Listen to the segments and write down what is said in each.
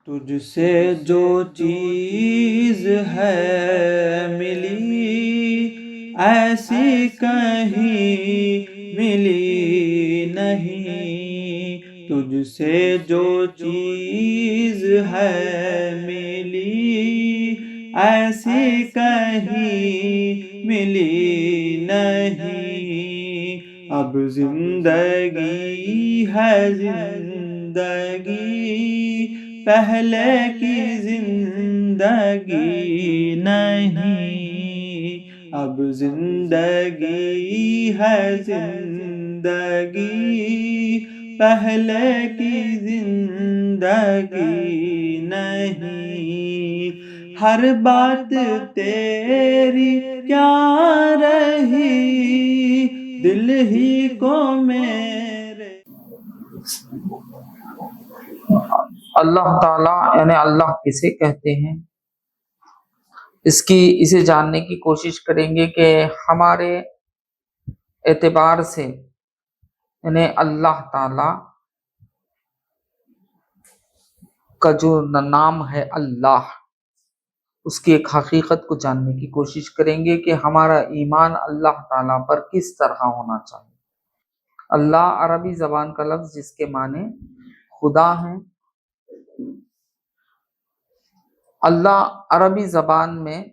تجھ سے جو چیز ہے ملی ایسی کہیں ملی نہیں، تجھ سے جو چیز ہے ملی ایسی کہیں ملی نہیں۔ اب زندگی ہے زندگی پہلے کی زندگی نہیں، اب زندگی ہے زندگی پہلے کی زندگی نہیں۔ ہر بات تیری کیا رہی دل ہی کو میرے۔ اللہ تعالیٰ یعنی اللہ کسے کہتے ہیں، اسے جاننے کی کوشش کریں گے کہ ہمارے اعتبار سے یعنی اللہ تعالیٰ کا جو نام ہے اللہ، اس کی ایک حقیقت کو جاننے کی کوشش کریں گے کہ ہمارا ایمان اللہ تعالیٰ پر کس طرح ہونا چاہیے۔ اللہ عربی زبان کا لفظ جس کے معنی خدا ہیں۔ اللہ عربی زبان میں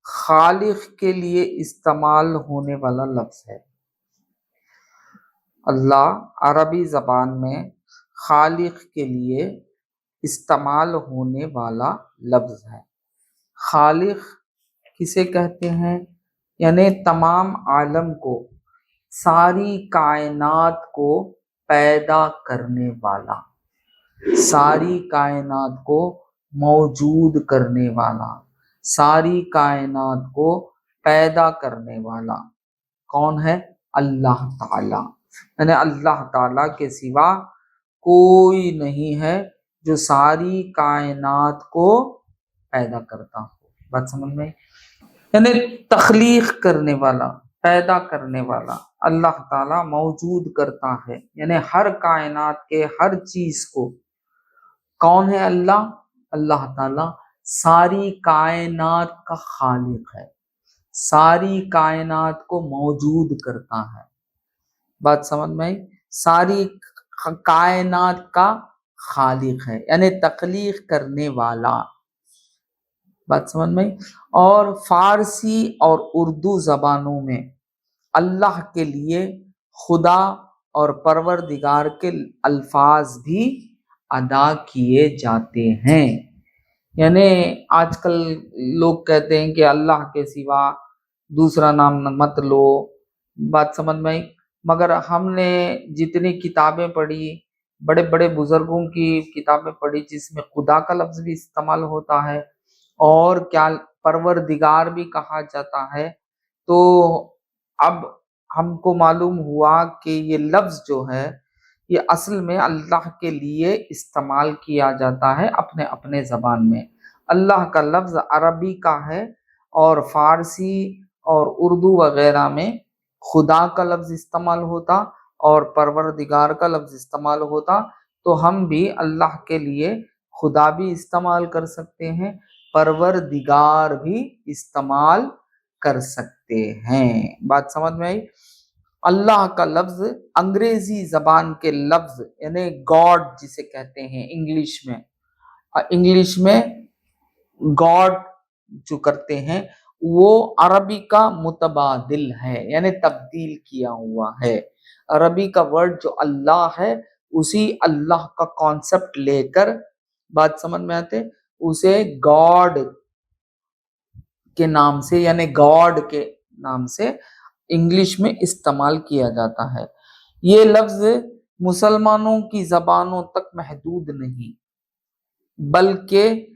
خالق کے لیے استعمال ہونے والا لفظ ہے۔ اللہ عربی زبان میں خالق کے لیے استعمال ہونے والا لفظ ہے۔ خالق کسے کہتے ہیں؟ یعنی تمام عالم کو، ساری کائنات کو پیدا کرنے والا، ساری کائنات کو موجود کرنے والا، ساری کائنات کو پیدا کرنے والا کون ہے؟ اللہ تعالی۔ یعنی اللہ تعالی کے سوا کوئی نہیں ہے جو ساری کائنات کو پیدا کرتا ہو۔ بات سمجھ میں؟ یعنی تخلیق کرنے والا، پیدا کرنے والا اللہ تعالی موجود کرتا ہے، یعنی ہر کائنات کے ہر چیز کو۔ کون ہے اللہ؟ اللہ تعالی ساری کائنات کا خالق ہے، ساری کائنات کو موجود کرتا ہے۔ بات سمجھ میں؟ ساری کائنات کا خالق ہے یعنی تخلیق کرنے والا۔ بات سمجھ میں؟ اور فارسی اور اردو زبانوں میں اللہ کے لیے خدا اور پروردگار کے الفاظ بھی ادا کیے جاتے ہیں۔ یعنی آج کل لوگ کہتے ہیں کہ اللہ کے سوا دوسرا نام مت لو۔ بات سمجھ میں؟ مگر ہم نے جتنی کتابیں پڑھی، بڑے بڑے بزرگوں کی کتابیں پڑھی جس میں خدا کا لفظ بھی استعمال ہوتا ہے اور کیا پروردگار بھی کہا جاتا ہے، تو اب ہم کو معلوم ہوا کہ یہ لفظ جو ہے یہ اصل میں اللہ کے لیے استعمال کیا جاتا ہے اپنے اپنے زبان میں۔ اللہ کا لفظ عربی کا ہے اور فارسی اور اردو وغیرہ میں خدا کا لفظ استعمال ہوتا اور پروردگار کا لفظ استعمال ہوتا، تو ہم بھی اللہ کے لیے خدا بھی استعمال کر سکتے ہیں، پروردگار بھی استعمال کر سکتے ہیں۔ بات سمجھ میں آئی؟ اللہ کا لفظ انگریزی زبان کے لفظ یعنی گاڈ جسے کہتے ہیں انگلش میں گاڈ جو کرتے ہیں وہ عربی کا متبادل ہے یعنی تبدیل کیا ہوا ہے۔ عربی کا ورڈ جو اللہ ہے اسی اللہ کا کانسیپٹ لے کر، بات سمجھ میں آتے، اسے گاڈ کے نام سے یعنی گاڈ کے نام سے انگلش میں استعمال کیا جاتا ہے۔ یہ لفظ مسلمانوں کی زبانوں تک محدود نہیں بلکہ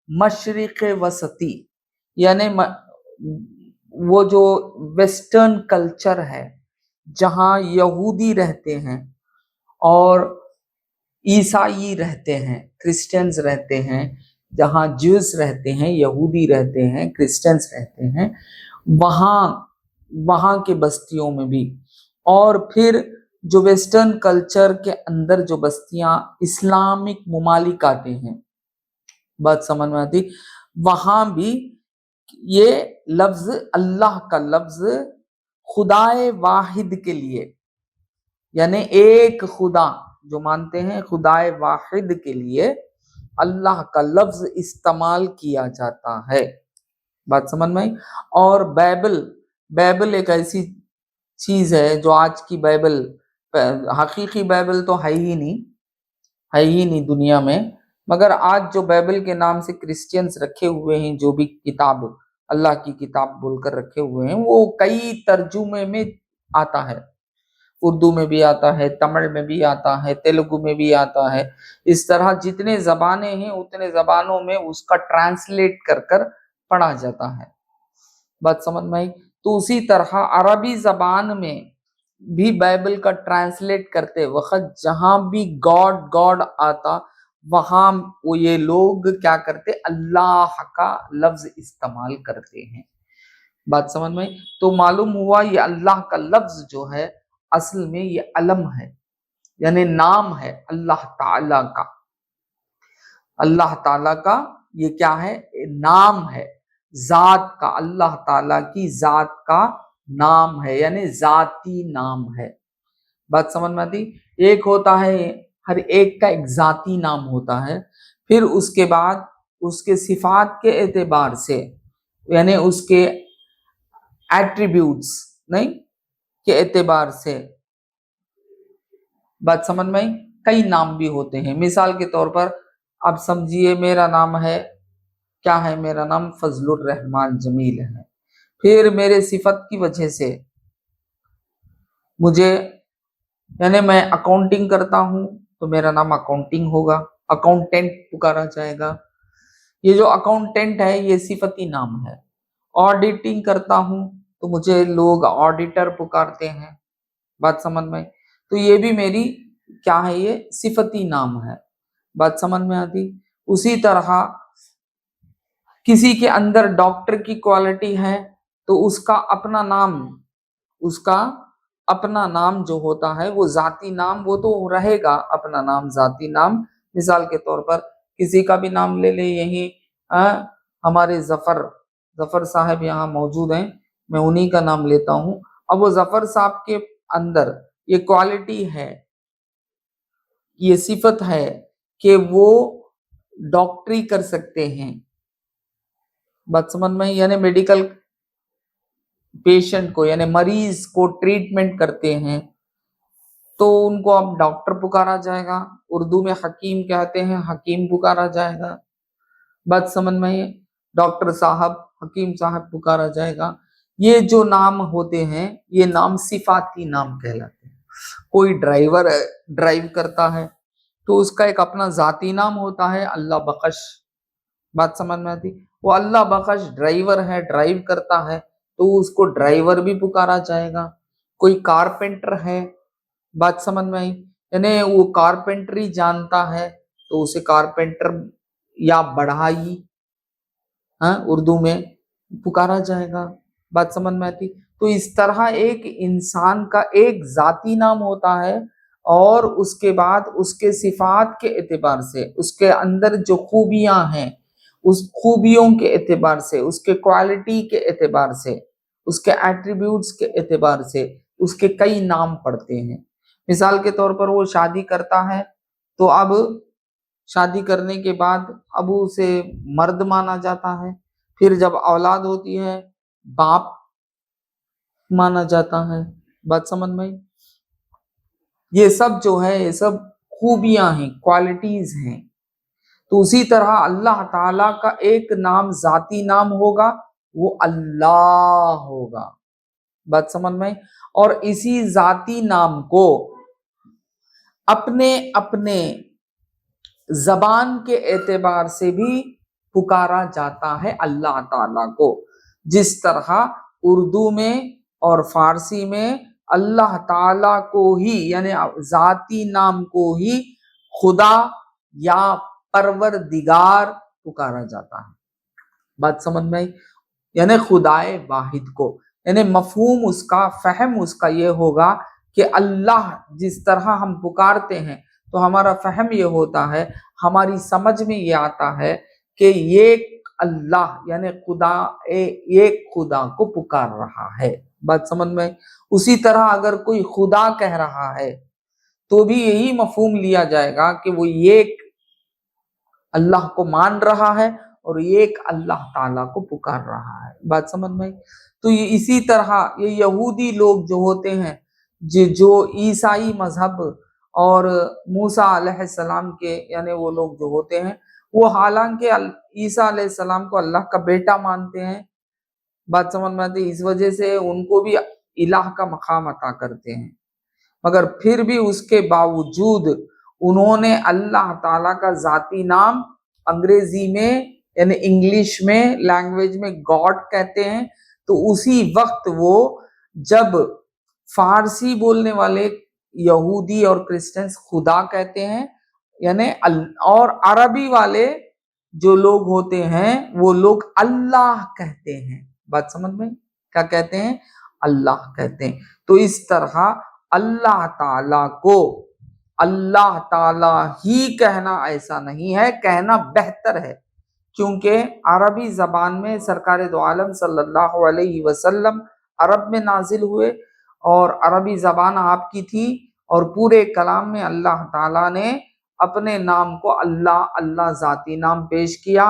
مشرق وسطی یعنی وہ جو ویسٹرن کلچر ہے جہاں یہودی رہتے ہیں اور عیسائی رہتے ہیں، کرسچنز رہتے ہیں، جہاں جوز رہتے ہیں، یہودی رہتے ہیں، کرسچنز رہتے ہیں، وہاں کے بستیوں میں بھی، اور پھر جو ویسٹرن کلچر کے اندر جو بستیاں اسلامک ممالک آتے ہیں، بات سمجھ میں آتی، وہاں بھی یہ لفظ اللہ کا لفظ خدائے واحد کے لیے، یعنی ایک خدا جو مانتے ہیں خدائے واحد کے لیے اللہ کا لفظ استعمال کیا جاتا ہے، بات سمجھ میں آئی۔ اور بائبل ایک ایسی چیز ہے جو آج کی بائبل، حقیقی بائبل تو ہے ہی نہیں دنیا میں، مگر آج جو بائبل کے نام سے کرسچینز رکھے ہوئے ہیں، جو بھی کتاب اللہ کی کتاب بول کر رکھے ہوئے ہیں، وہ کئی ترجمے میں آتا ہے، اردو میں بھی آتا ہے، تمل میں بھی آتا ہے، تیلگو میں بھی آتا ہے، اس طرح جتنے زبانیں ہیں اتنے زبانوں میں اس کا ٹرانسلیٹ کر کر پڑھا جاتا ہے، بات سمجھ میں آئی۔ تو اسی طرح عربی زبان میں بھی بائبل کا ٹرانسلیٹ کرتے وقت جہاں بھی گاڈ آتا، وہاں وہ یہ لوگ کیا کرتے، اللہ کا لفظ استعمال کرتے ہیں، بات سمجھ میں آئی۔ تو معلوم ہوا یہ اللہ کا لفظ جو ہے اصل میں یہ علم ہے، یعنی نام ہے اللہ تعالی کا، اللہ تعالی کا یہ کیا ہے، نام ہے، ذات کا، اللہ تعالی کی ذات کا نام ہے، یعنی ذاتی نام ہے، بات سمجھ میں آتی۔ ایک ہوتا ہے، ہر ایک کا ایک ذاتی نام ہوتا ہے، پھر اس کے بعد اس کے صفات کے اعتبار سے، یعنی اس کے ایٹریبیوٹس نہیں کے اعتبار سے، بات سمجھ میں آئی، کئی نام بھی ہوتے ہیں۔ مثال کے طور پر اب سمجھیے میرا نام ہے، کیا ہے، میرا نام فضل الرحمن جمیل ہے، پھر میرے صفت کی وجہ سے مجھے، یعنی میں اکاؤنٹنگ کرتا ہوں تو میرا نام اکاؤنٹنگ ہوگا، اکاؤنٹنٹ پکارا جائے گا، یہ جو اکاؤنٹنٹ ہے یہ صفتی نام ہے۔ آڈیٹنگ کرتا ہوں تو مجھے لوگ آڈیٹر پکارتے ہیں، بات سمجھ میں، تو یہ بھی میری کیا ہے، یہ صفتی نام ہے، بات سمجھ میں آتی۔ اسی طرح کسی کے اندر ڈاکٹر کی کوالٹی ہے تو اس کا اپنا نام جو ہوتا ہے وہ ذاتی نام، وہ تو رہے گا اپنا نام، ذاتی نام۔ مثال کے طور پر کسی کا بھی نام لے لیں، یہی ہمارے ظفر صاحب یہاں موجود ہیں، میں انہی کا نام لیتا ہوں۔ اب وہ ظفر صاحب کے اندر یہ کوالٹی ہے، یہ صفت ہے کہ وہ ڈاکٹری کر سکتے ہیں، بات سمجھ میں، یعنی میڈیکل پیشنٹ کو، یعنی مریض کو ٹریٹمنٹ کرتے ہیں، تو ان کو اب ڈاکٹر پکارا جائے گا، اردو میں حکیم کہتے ہیں، حکیم پکارا جائے گا، بات سمجھ میں، ڈاکٹر صاحب، حکیم صاحب پکارا جائے گا۔ یہ جو نام ہوتے ہیں یہ نام صفاتی نام کہلاتے ہیں۔ کوئی ڈرائیو کرتا ہے تو اس کا ایک اپنا ذاتی نام ہوتا ہے، اللہ بخش، بات سمجھ میں آتی، وہ اللہ بخش ڈرائیور ہے، ڈرائیو کرتا ہے تو اس کو ڈرائیور بھی پکارا جائے گا۔ کوئی کارپینٹر ہے، بات سمجھ میں آئی، یعنی وہ کارپینٹری جانتا ہے تو اسے کارپینٹر یا بڑھائی اردو میں پکارا جائے گا، بات سمجھ میں آتی۔ تو اس طرح ایک انسان کا ایک ذاتی نام ہوتا ہے، اور اس کے بعد اس کے صفات کے اعتبار سے، اس کے اندر جو خوبیاں ہیں اس خوبیوں کے اعتبار سے، اس کے کوالٹی کے اعتبار سے، اس کے ایٹریبیوٹس کے اعتبار سے اس کے کئی نام پڑتے ہیں۔ مثال کے طور پر وہ شادی کرتا ہے تو اب شادی کرنے کے بعد اب اسے مرد مانا جاتا ہے، پھر جب اولاد ہوتی ہے باپ مانا جاتا ہے، بات سمجھ میں۔ یہ سب جو ہے یہ سب خوبیاں ہیں، کوالٹیز ہیں۔ تو اسی طرح اللہ تعالیٰ کا ایک نام ذاتی نام ہوگا، وہ اللہ ہوگا، بات سمجھ میں۔ اور اسی ذاتی نام کو اپنے زبان کے اعتبار سے بھی پکارا جاتا ہے اللہ تعالیٰ کو، جس طرح اردو میں اور فارسی میں اللہ تعالیٰ کو ہی، یعنی ذاتی نام کو ہی خدا یا پروردگار پکارا جاتا ہے، بات سمجھ میں، یعنی خدائے واحد کو، یعنی مفہوم اس کا، فہم اس کا یہ ہوگا کہ اللہ جس طرح ہم پکارتے ہیں تو ہمارا فہم یہ ہوتا ہے، ہماری سمجھ میں یہ آتا ہے کہ ایک اللہ یعنی خدا، ایک خدا کو پکار رہا ہے۔ بات سمجھ میں؟ اسی طرح اگر کوئی خدا کہہ رہا ہے تو بھی یہی مفہوم لیا جائے گا کہ وہ ایک اللہ کو مان رہا ہے اور ایک اللہ تعالیٰ کو پکار رہا ہے۔ بات سمجھ میں؟ تو یہ اسی طرح یہ یہودی لوگ جو ہوتے ہیں، جو عیسائی مذہب اور موسیٰ علیہ السلام کے یعنی وہ لوگ جو ہوتے ہیں، وہ حالانکہ عیسیٰ علیہ السلام کو اللہ کا بیٹا مانتے ہیں، بات سمجھ میں آتی، اس وجہ سے ان کو بھی الہ کا مقام عطا کرتے ہیں، مگر پھر بھی اس کے باوجود انہوں نے اللہ تعالیٰ کا ذاتی نام انگریزی میں یعنی انگلش میں لینگویج میں گاڈ کہتے ہیں، تو اسی وقت وہ جب فارسی بولنے والے یہودی اور کرسچنز خدا کہتے ہیں یعنی اور عربی والے جو لوگ ہوتے ہیں وہ لوگ اللہ کہتے ہیں۔ بات سمجھ میں؟ کیا کہتے ہیں؟ اللہ کہتے ہیں۔ تو اس طرح اللہ تعالیٰ کو اللہ تعالیٰ ہی کہنا ایسا نہیں ہے، کہنا بہتر ہے، کیونکہ عربی زبان میں سرکار دو عالم صلی اللہ علیہ وسلم عرب میں نازل ہوئے اور عربی زبان آپ کی تھی، اور پورے کلام میں اللہ تعالیٰ نے اپنے نام کو اللہ اللہ ذاتی نام پیش کیا،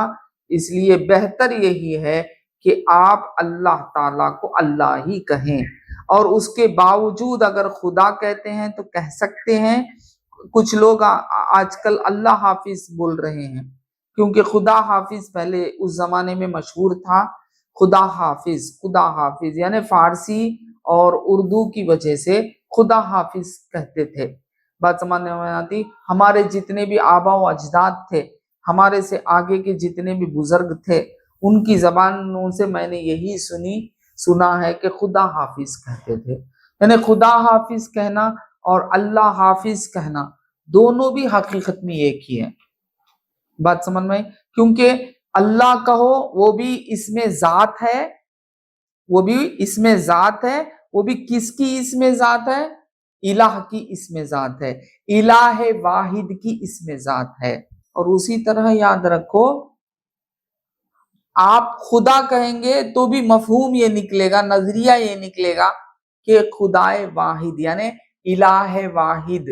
اس لیے بہتر یہی ہے کہ آپ اللہ تعالیٰ کو اللہ ہی کہیں، اور اس کے باوجود اگر خدا کہتے ہیں تو کہہ سکتے ہیں۔ کچھ لوگ آج کل اللہ حافظ بول رہے ہیں، کیونکہ خدا حافظ پہلے اس زمانے میں مشہور تھا، خدا حافظ یعنی فارسی اور اردو کی وجہ سے خدا حافظ کہتے تھے۔ بات سمجھنے میں آتی، ہمارے جتنے بھی آبا و اجداد تھے، ہمارے سے آگے کے جتنے بھی بزرگ تھے، ان کی زبانوں سے میں نے یہی سنا ہے کہ خدا حافظ کہتے تھے، یعنی خدا حافظ کہنا اور اللہ حافظ کہنا دونوں بھی حقیقت میں ایک ہی ہیں۔ بات سمجھ میں؟ کیونکہ اللہ کہو وہ بھی اس میں ذات ہے، وہ بھی اس میں ذات ہے، وہ بھی کس کی اس میں ذات ہے؟ الہ کی اس میں ذات ہے، الہ واحد کی اس میں ذات ہے۔ اور اسی طرح یاد رکھو، آپ خدا کہیں گے تو بھی مفہوم یہ نکلے گا، نظریہ یہ نکلے گا کہ خدائے واحد یعنی الہ واحد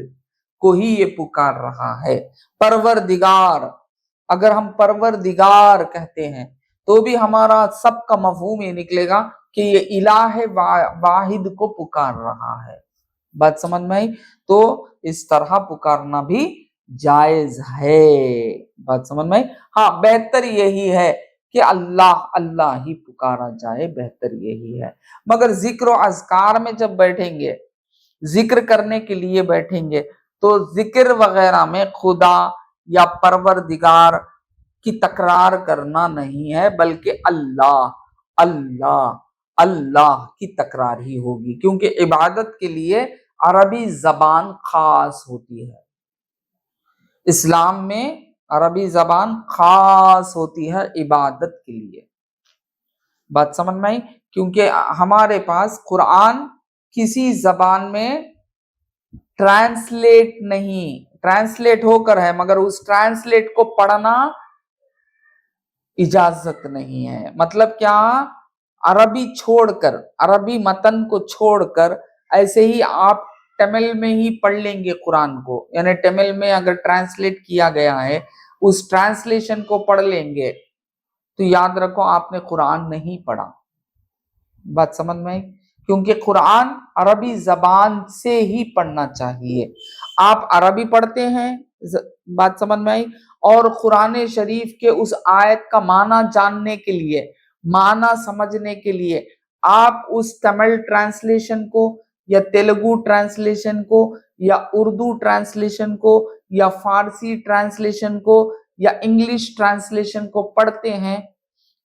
کو ہی یہ پکار رہا ہے۔ پروردگار، اگر ہم پروردگار کہتے ہیں تو بھی ہمارا سب کا مفہوم یہ نکلے گا کہ یہ الہ واحد کو پکار رہا ہے۔ بات سمجھ میں آئی؟ تو اس طرح پکارنا بھی جائز ہے۔ بات سمجھ میں آئی؟ ہاں، بہتر یہی ہے کہ اللہ ہی پکارا جائے، بہتر یہی ہے۔ مگر ذکر و اذکار میں جب بیٹھیں گے، ذکر کرنے کے لیے بیٹھیں گے، تو ذکر وغیرہ میں خدا یا پروردگار کی تکرار کرنا نہیں ہے، بلکہ اللہ کی تکرار ہی ہوگی، کیونکہ عبادت کے لیے عربی زبان خاص ہوتی ہے۔ اسلام میں عربی زبان خاص ہوتی ہے عبادت کے لیے۔ بات سمجھ میں آئی؟ کیونکہ ہمارے پاس قرآن کسی زبان میں ٹرانسلیٹ ہو کر ہے، مگر اس ٹرانسلیٹ کو پڑھنا اجازت نہیں ہے۔ مطلب کیا؟ عربی متن کو چھوڑ کر ایسے ہی آپ تمل میں ہی پڑھ لیں گے قرآن کو، یعنی تمل میں اگر ٹرانسلیٹ کیا گیا ہے اس ٹرانسلیشن کو پڑھ لیں گے تو یاد رکھو آپ نے قرآن نہیں پڑھا۔ بات سمجھ میں آئی؟ کیونکہ قرآن عربی زبان سے ہی پڑھنا چاہیے۔ آپ عربی پڑھتے ہیں، بات سمجھ میں آئی، اور قرآن شریف کے اس آیت کا معنی جاننے کے لیے، معنی سمجھنے کے لیے آپ اس تمل ٹرانسلیشن کو یا تیلگو ٹرانسلیشن کو یا اردو ٹرانسلیشن کو یا فارسی ٹرانسلیشن کو یا انگلش ٹرانسلیشن کو پڑھتے ہیں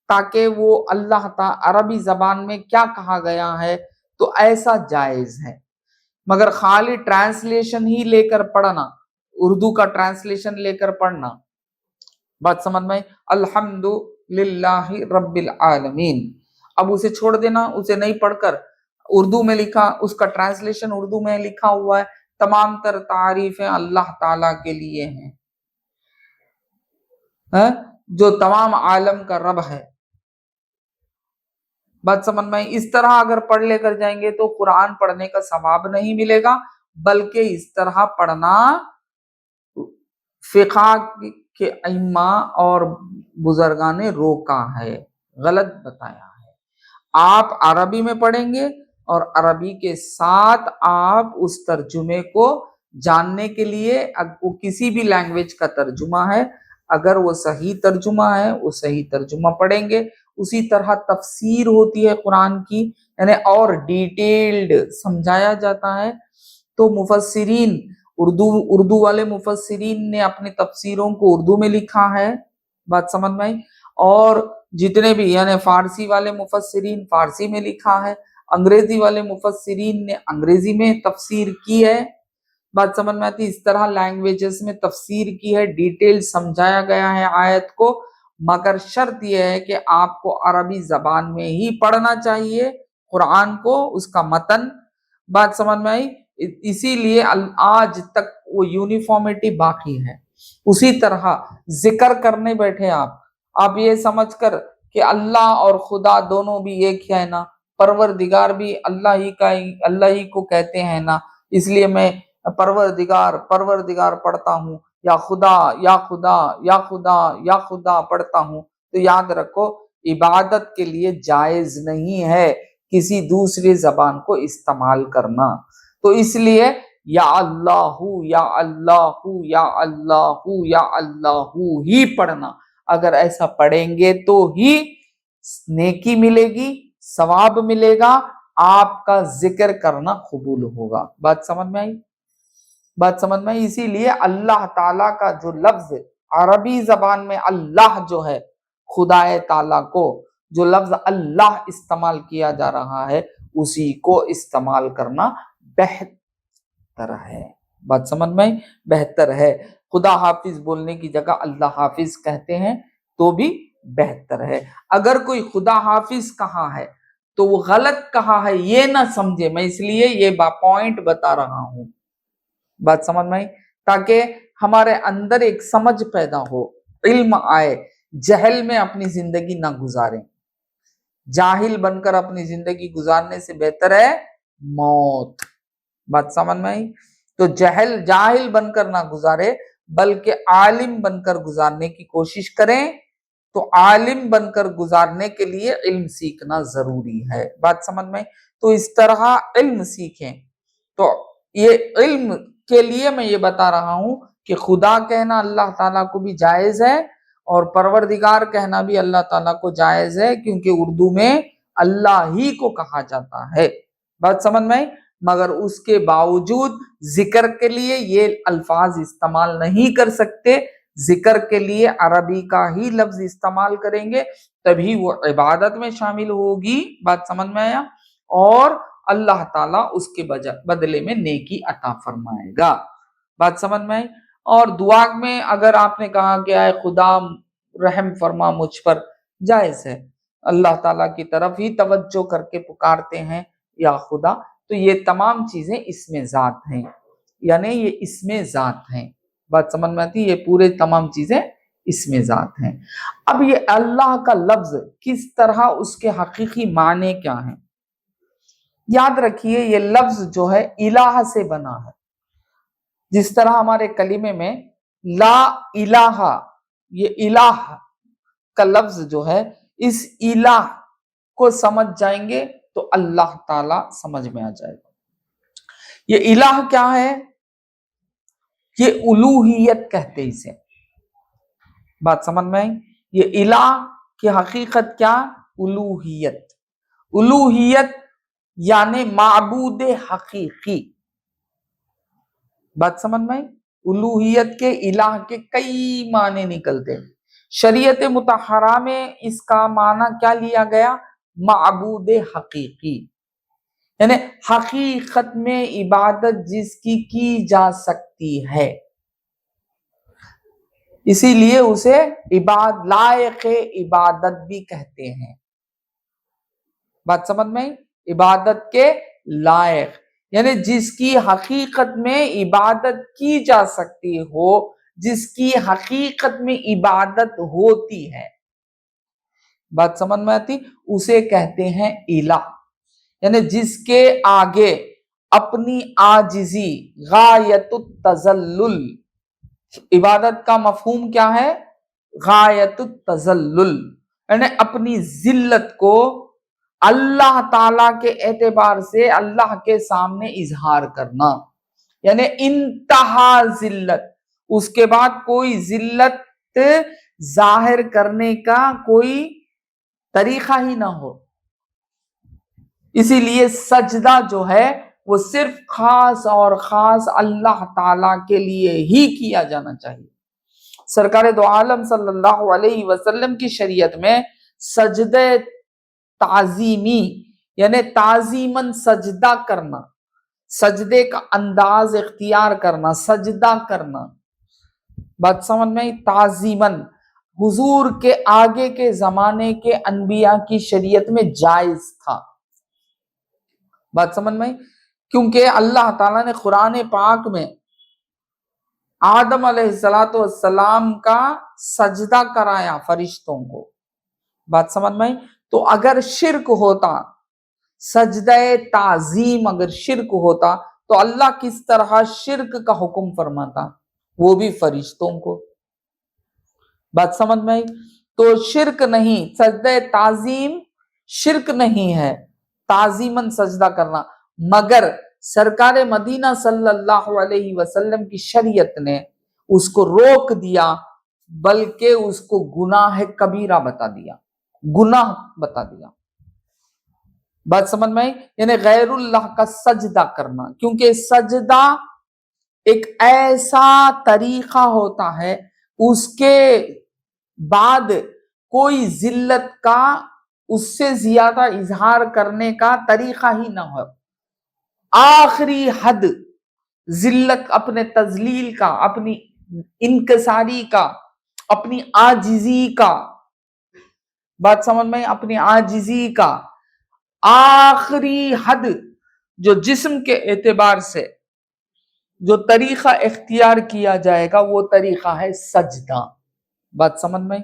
تاکہ وہ اللہ تعالی عربی زبان میں کیا کہا گیا ہے، تو ایسا جائز ہے۔ مگر خالی ٹرانسلیشن ہی لے کر پڑھنا، اردو کا ٹرانسلیشن لے کر پڑھنا، بات سمجھ میں؟ الحمدللہ رب العالمین، اب اسے چھوڑ دینا، اسے نہیں پڑھ کر اردو میں لکھا, اس کا ٹرانسلیشن اردو میں لکھا ہوا ہے, تمام تر تعریفیں اللہ تعالیٰ کے لیے ہیں, جو تمام عالم کا رب ہے. بات سمجھ میں؟ اس طرح اگر پڑھ لے کر جائیں گے تو قرآن پڑھنے کا ثواب نہیں ملے گا, بلکہ اس طرح پڑھنا فقہ کے ائمہ اور بزرگان نے روکا ہے, غلط بتایا ہے. آپ عربی میں پڑھیں گے اور عربی کے ساتھ آپ اس ترجمے کو جاننے کے لیے, وہ کسی بھی لینگویج کا ترجمہ ہے, اگر وہ صحیح ترجمہ ہے وہ صحیح ترجمہ پڑھیں گے. اسی طرح تفسیر ہوتی ہے قرآن کی, یعنی اور ڈیٹیلڈ سمجھایا جاتا ہے. تو مفسرین, اردو والے مفسرین نے اپنی تفسیروں کو اردو میں لکھا ہے, بات سمجھ میں آئی, اور جتنے بھی یعنی فارسی والے مفسرین فارسی میں لکھا ہے, انگریزی والے مفسرین نے انگریزی میں تفسیر کی ہے, بات سمجھ میں آتی. اس طرح لینگویجز میں تفسیر کی ہے, ڈیٹیل سمجھایا گیا ہے آیت کو, مگر شرط یہ ہے کہ آپ کو عربی زبان میں ہی پڑھنا چاہیے قرآن کو, اس کا متن. بات سمجھ میں آئی. اسی لیے آج تک وہ یونیفارمٹی باقی ہے. اسی طرح ذکر کرنے بیٹھے آپ یہ سمجھ کر کہ اللہ اور خدا دونوں بھی ایک ہے نا, پروردگار بھی اللہ ہی کو کہتے ہیں نا, اس لیے میں پروردگار پڑھتا ہوں, یا خدا یا خدا یا خدا یا خدا پڑھتا ہوں. تو یاد رکھو عبادت کے لیے جائز نہیں ہے کسی دوسری زبان کو استعمال کرنا. تو اس لیے یا اللہ یا اللہ یا اللہ یا اللہ ہی پڑھنا. اگر ایسا پڑھیں گے تو ہی نیکی ملے گی, ثواب ملے گا, آپ کا ذکر کرنا قبول ہوگا. بات سمجھ میں آئی؟ بات سمجھ میں آئی. اسی لیے اللہ تعالیٰ کا جو لفظ عربی زبان میں اللہ جو ہے, خدا تعالیٰ کو جو لفظ اللہ استعمال کیا جا رہا ہے اسی کو استعمال کرنا بہتر ہے. بات سمجھ میں آئی؟ بہتر ہے. خدا حافظ بولنے کی جگہ اللہ حافظ کہتے ہیں تو بھی بہتر ہے. اگر کوئی خدا حافظ کہا ہے تو وہ غلط کہا ہے یہ نہ سمجھے, میں اس لیے یہ پوائنٹ بتا رہا ہوں. بات سمجھ میں آئی؟ تاکہ ہمارے اندر ایک سمجھ پیدا ہو, علم آئے, جہل میں اپنی زندگی نہ گزاریں. جاہل بن کر اپنی زندگی گزارنے سے بہتر ہے موت. بات سمجھ میں آئی؟ تو جاہل بن کر نہ گزارے بلکہ عالم بن کر گزارنے کی کوشش کریں. تو عالم بن کر گزارنے کے لیے علم سیکھنا ضروری ہے. بات سمجھ میں؟ تو اس طرح علم سیکھیں. تو یہ علم کے لیے میں یہ بتا رہا ہوں کہ خدا کہنا اللہ تعالیٰ کو بھی جائز ہے اور پروردگار کہنا بھی اللہ تعالیٰ کو جائز ہے, کیونکہ اردو میں اللہ ہی کو کہا جاتا ہے. بات سمجھ میں؟ مگر اس کے باوجود ذکر کے لیے یہ الفاظ استعمال نہیں کر سکتے. ذکر کے لیے عربی کا ہی لفظ استعمال کریں گے تبھی وہ عبادت میں شامل ہوگی. بات سمجھ میں آیا؟ اور اللہ تعالیٰ اس کے بدلے میں نیکی عطا فرمائے گا. بات سمجھ میں آئی؟ اور دعا میں اگر آپ نے کہا کہ اے خدا رحم فرما مجھ پر, جائز ہے. اللہ تعالیٰ کی طرف ہی توجہ کر کے پکارتے ہیں یا خدا, تو یہ تمام چیزیں اسم ذات ہیں, یعنی یہ اسم ذات ہیں. بات سمجھ میں آتی؟ یہ پورے تمام چیزیں اسم ذات ہیں. اب یہ اللہ کا لفظ کس طرح, اس کے حقیقی معنی کیا ہیں؟ یاد رکھیے یہ لفظ جو ہے الہ سے بنا ہے. جس طرح ہمارے کلمے میں لا الہ, یہ الہ کا لفظ جو ہے, اس الہ کو سمجھ جائیں گے تو اللہ تعالی سمجھ میں آ جائے گا. یہ الہ کیا ہے؟ یہ الوہیت کہتے اسے. بات سمجھ میں آئی؟ یہ الہ کی حقیقت کیا؟ الوہیت. الوہیت یعنی معبود حقیقی. بات سمجھ میں آئی؟ الوہیت کے الہ کے کئی معنی نکلتے ہیں. شریعت مطہرہ میں اس کا معنی کیا لیا گیا؟ معبود حقیقی, یعنی حقیقت میں عبادت جس کی جا سکتی ہے, اسی لیے اسے لائق عبادت بھی کہتے ہیں. بات سمجھ میں آئی؟ عبادت کے لائق، یعنی جس کی حقیقت میں عبادت کی جا سکتی ہو، جس کی حقیقت میں عبادت ہوتی ہے، بات سمجھ میں آتی، اسے کہتے ہیں الہ، یعنی جس کے آگے اپنی عاجزی، غایت التذلل، عبادت کا مفہوم کیا ہے؟ غایت التذلل، یعنی اپنی ذلت کو اللہ تعالی کے اعتبار سے اللہ کے سامنے اظہار کرنا، یعنی انتہا ذلت، اس کے بعد کوئی ذلت ظاہر کرنے کا کوئی طریقہ ہی نہ ہو۔ اسی لیے سجدہ جو ہے وہ صرف خاص اور خاص اللہ تعالی کے لیے ہی کیا جانا چاہیے۔ سرکار دو عالم صلی اللہ علیہ وسلم کی شریعت میں سجدہ تعظیمی، یعنی تعظیماً سجدہ کرنا، سجدے کا انداز اختیار کرنا، سجدہ کرنا، بات سمجھ میں، تعظیماً حضور کے آگے کے زمانے کے انبیاء کی شریعت میں جائز تھا، بات سمجھ میں، کیونکہ اللہ تعالیٰ نے قرآن پاک میں آدم علیہ السلام کا سجدہ کرایا فرشتوں کو، بات سمجھ میں۔ تو اگر شرک ہوتا، سجدہ تعظیم اگر شرک ہوتا تو اللہ کس طرح شرک کا حکم فرماتا؟ وہ بھی فرشتوں کو، بات سمجھ میں۔ تو شرک نہیں، سجدہ تعظیم شرک نہیں ہے، تعظیماً سجدہ کرنا، مگر سرکار مدینہ صلی اللہ علیہ وسلم کی شریعت نے اس کو روک دیا، بلکہ اس کو گناہ کبیرہ بتا دیا، گناہ بتا دیا، بات سمجھ میں، یعنی غیر اللہ کا سجدہ کرنا، کیونکہ سجدہ ایک ایسا طریقہ ہوتا ہے اس کے بعد کوئی ذلت کا، اس سے زیادہ اظہار کرنے کا طریقہ ہی نہ ہو، آخری حد ذلت، اپنے تذلیل کا، اپنی انکساری کا، اپنی عاجزی کا، بات سمجھ میں، اپنی عاجزی کا آخری حد جو جسم کے اعتبار سے جو طریقہ اختیار کیا جائے گا وہ طریقہ ہے سجدہ، بات سمجھ میں،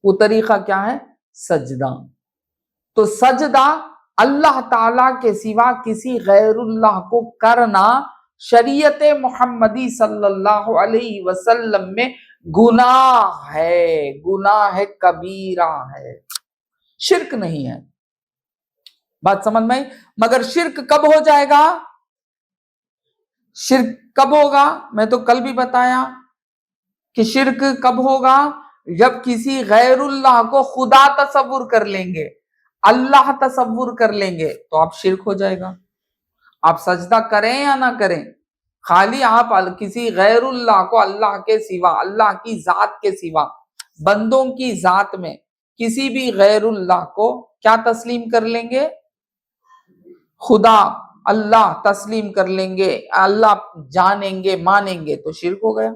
وہ طریقہ کیا ہے؟ سجدہ۔ تو سجدہ اللہ تعالی کے سوا کسی غیر اللہ کو کرنا شریعت محمدی صلی اللہ علیہ وسلم میں گناہ ہے، گناہ کبیرہ ہے، شرک نہیں ہے، بات سمجھ میں۔ مگر شرک کب ہو جائے گا؟ شرک کب ہوگا؟ میں تو کل بھی بتایا کہ شرک کب ہوگا؟ جب کسی غیر اللہ کو خدا تصور کر لیں گے، اللہ تصور کر لیں گے تو آپ شرک ہو جائے گا۔ آپ سجدہ کریں یا نہ کریں، خالی آپ کسی غیر اللہ کو اللہ کے سوا، اللہ کی ذات کے سوا، بندوں کی ذات میں کسی بھی غیر اللہ کو کیا تسلیم کر لیں گے؟ خدا، اللہ تسلیم کر لیں گے، اللہ جانیں گے، مانیں گے، تو شرک ہو گیا،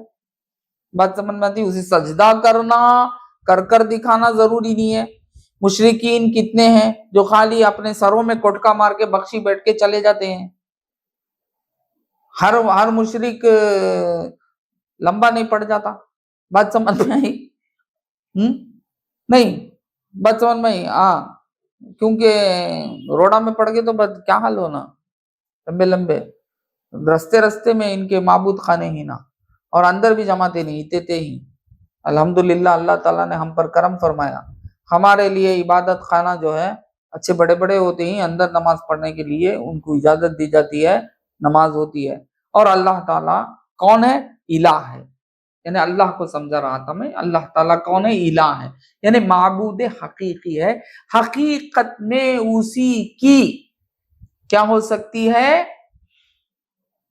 بات سمجھ میں آتی۔ اسے سجدہ کرنا، کر دکھانا ضروری نہیں ہے۔ مشرکین کتنے ہیں جو خالی اپنے سروں میں کوٹکا مار کے بخشی بیٹھ کے چلے جاتے ہیں، ہر مشرک لمبا نہیں پڑ جاتا، بات سمجھ میں آئی؟ نہیں، بات سمجھ میں آئی؟ ہاں، کیونکہ روڑا میں پڑ گئے تو کیا حال ہونا، لمبے لمبے رستے میں ان کے معبود خانے ہی نا، اور اندر بھی جماتے نہیں، اتنے ہی۔ الحمدللہ اللہ تعالیٰ نے ہم پر کرم فرمایا، ہمارے لیے عبادت خانہ جو ہے اچھے بڑے بڑے ہوتے ہیں، اندر نماز پڑھنے کے لیے ان کو اجازت دی جاتی ہے، نماز ہوتی ہے۔ اور اللہ تعالیٰ کون ہے؟ الہ ہے، یعنی اللہ کو سمجھا رہا تھا میں، اللہ تعالیٰ کون ہے؟ الہ ہے، یعنی معبود حقیقی ہے، حقیقت میں اسی کی کیا ہو سکتی ہے؟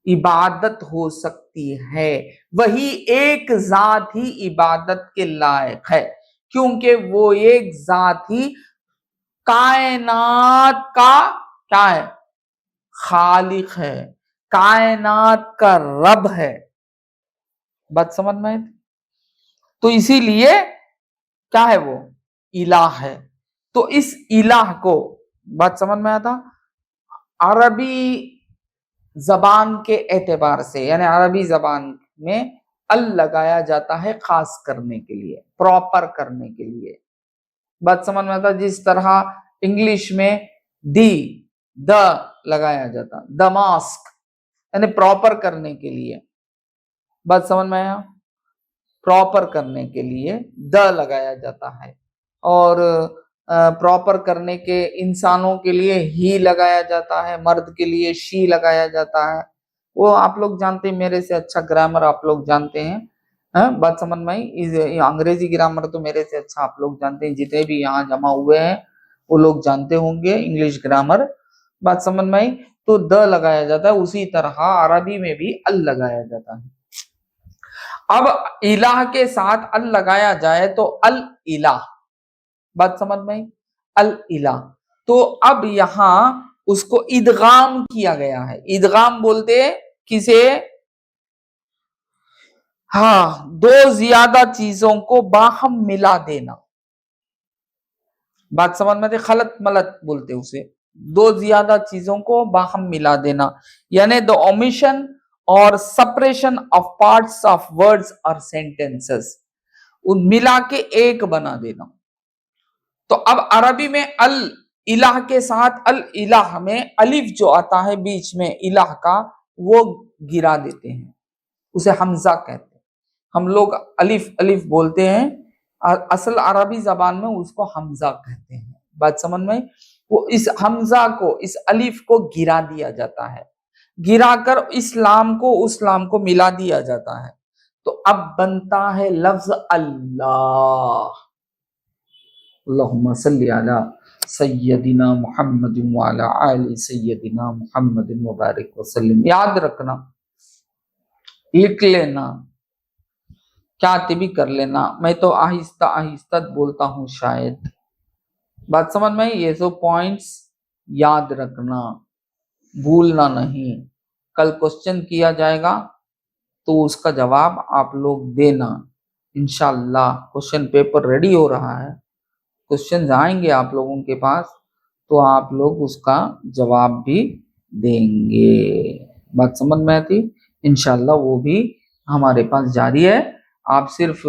عبادت ہو سکتی ہے، وہی ایک ذات ہی عبادت کے لائق ہے، کیونکہ وہ ایک ذات ہی کائنات کا کیا ہے؟ خالق ہے، کائنات کا رب ہے، بات سمجھ میں؟ تو اسی لیے کیا ہے؟ وہ الہ ہے۔ تو اس الہ کو، بات سمجھ میں آتا، عربی زبان کے اعتبار سے، یعنی عربی زبان میں ال لگایا جاتا ہے خاص کرنے کے لیے، پراپر کرنے کے لیے. بات سمجھ میں آتا؟ جس طرح انگلش میں دی دا لگایا جاتا، دا ماسک، یعنی پراپر کرنے کے لیے. بات سمجھ میں آیا؟ پراپر کرنے کے لیے دا لگایا جاتا ہے. اور پراپر کرنے کے انسانوں کے لیے ہی لگایا جاتا ہے، مرد کے لیے شی لگایا جاتا ہے. وہ آپ لوگ جانتے ہیں، میرے سے اچھا گرامر آپ لوگ جانتے ہیں. بات سمجھ میں آئی؟ انگریزی گرامر تو میرے سے اچھا آپ لوگ جانتے ہیں، جتنے بھی یہاں جمع ہوئے ہیں وہ لوگ جانتے ہوں گے انگلش گرامر. بات سمجھ میں آئی؟ تو د لگایا جاتا ہے، اسی طرح عربی میں بھی ال لگایا جاتا ہے. اب الہ کے ساتھ ال لگایا جائے تو الہ. بات سمجھ میں آئی؟ الہ. تو اب یہاں اس کو ادغام کیا گیا ہے. ادغام بولتے کسے؟ ہاں، دو زیادہ چیزوں کو باہم ملا دینا. بات سمجھ میں آتی؟ خلط ملط بولتے اسے. دو زیادہ چیزوں کو باہم ملا دینا، یعنی the omission اور separation of parts of words or sentences، ملا کے ایک بنا دینا. تو اب عربی میں الہ کے ساتھ الہ میں الف جو آتا ہے بیچ میں الہ کا، وہ گرا دیتے ہیں، اسے حمزہ کہتے ہیں. ہم لوگ الف الف بولتے ہیں، اصل عربی زبان میں اس کو حمزہ کہتے ہیں. بات سمجھ میں؟ وہ اس حمزہ کو، اس الف کو گرا دیا جاتا ہے، گرا کر اس لام کو ملا دیا جاتا ہے. تو اب بنتا ہے لفظ اللہ. اللہم صلی علی سیدنا محمد وعلی آل سیدنا محمد مبارک وسلم. یاد رکھنا، لکھ لینا، کاتبی کر لینا. میں تو آہستہ آہستہ بولتا ہوں شاید. بات سمجھ میں؟ یہ سو پوائنٹس یاد رکھنا، بھولنا نہیں. کل کوسچن کیا جائے گا تو اس کا جواب آپ لوگ دینا انشاءاللہ. کوسچن پیپر ریڈی ہو رہا ہے، کوسچنز آئیں گے آپ لوگوں کے پاس، تو آپ لوگ اس کا جواب بھی دیں گے. بات سمجھ میں آتی؟ انشاءاللہ وہ بھی ہمارے پاس جاری ہے. آپ صرف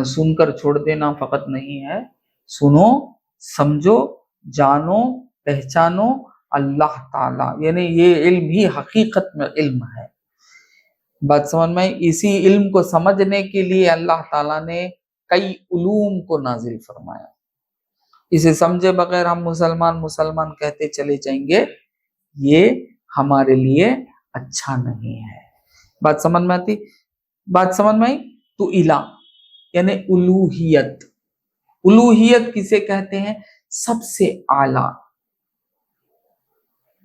سن کر چھوڑ دینا فقط نہیں ہے، سنو، سمجھو، جانو، پہچانو اللہ تعالی. یعنی یہ علم ہی حقیقت میں علم ہے. بات سمجھ میں؟ اسی علم کو سمجھنے کے لیے اللہ تعالیٰ نے کئی علوم کو نازل فرمایا. اسے سمجھے بغیر ہم مسلمان کہتے چلے جائیں گے، یہ ہمارے لیے اچھا نہیں ہے. بات سمجھ میں آتی؟ بات سمجھ میں آئی؟ تو الہ یعنی الوہیت. الوہیت کسے کہتے ہیں؟ سب سے اعلیٰ،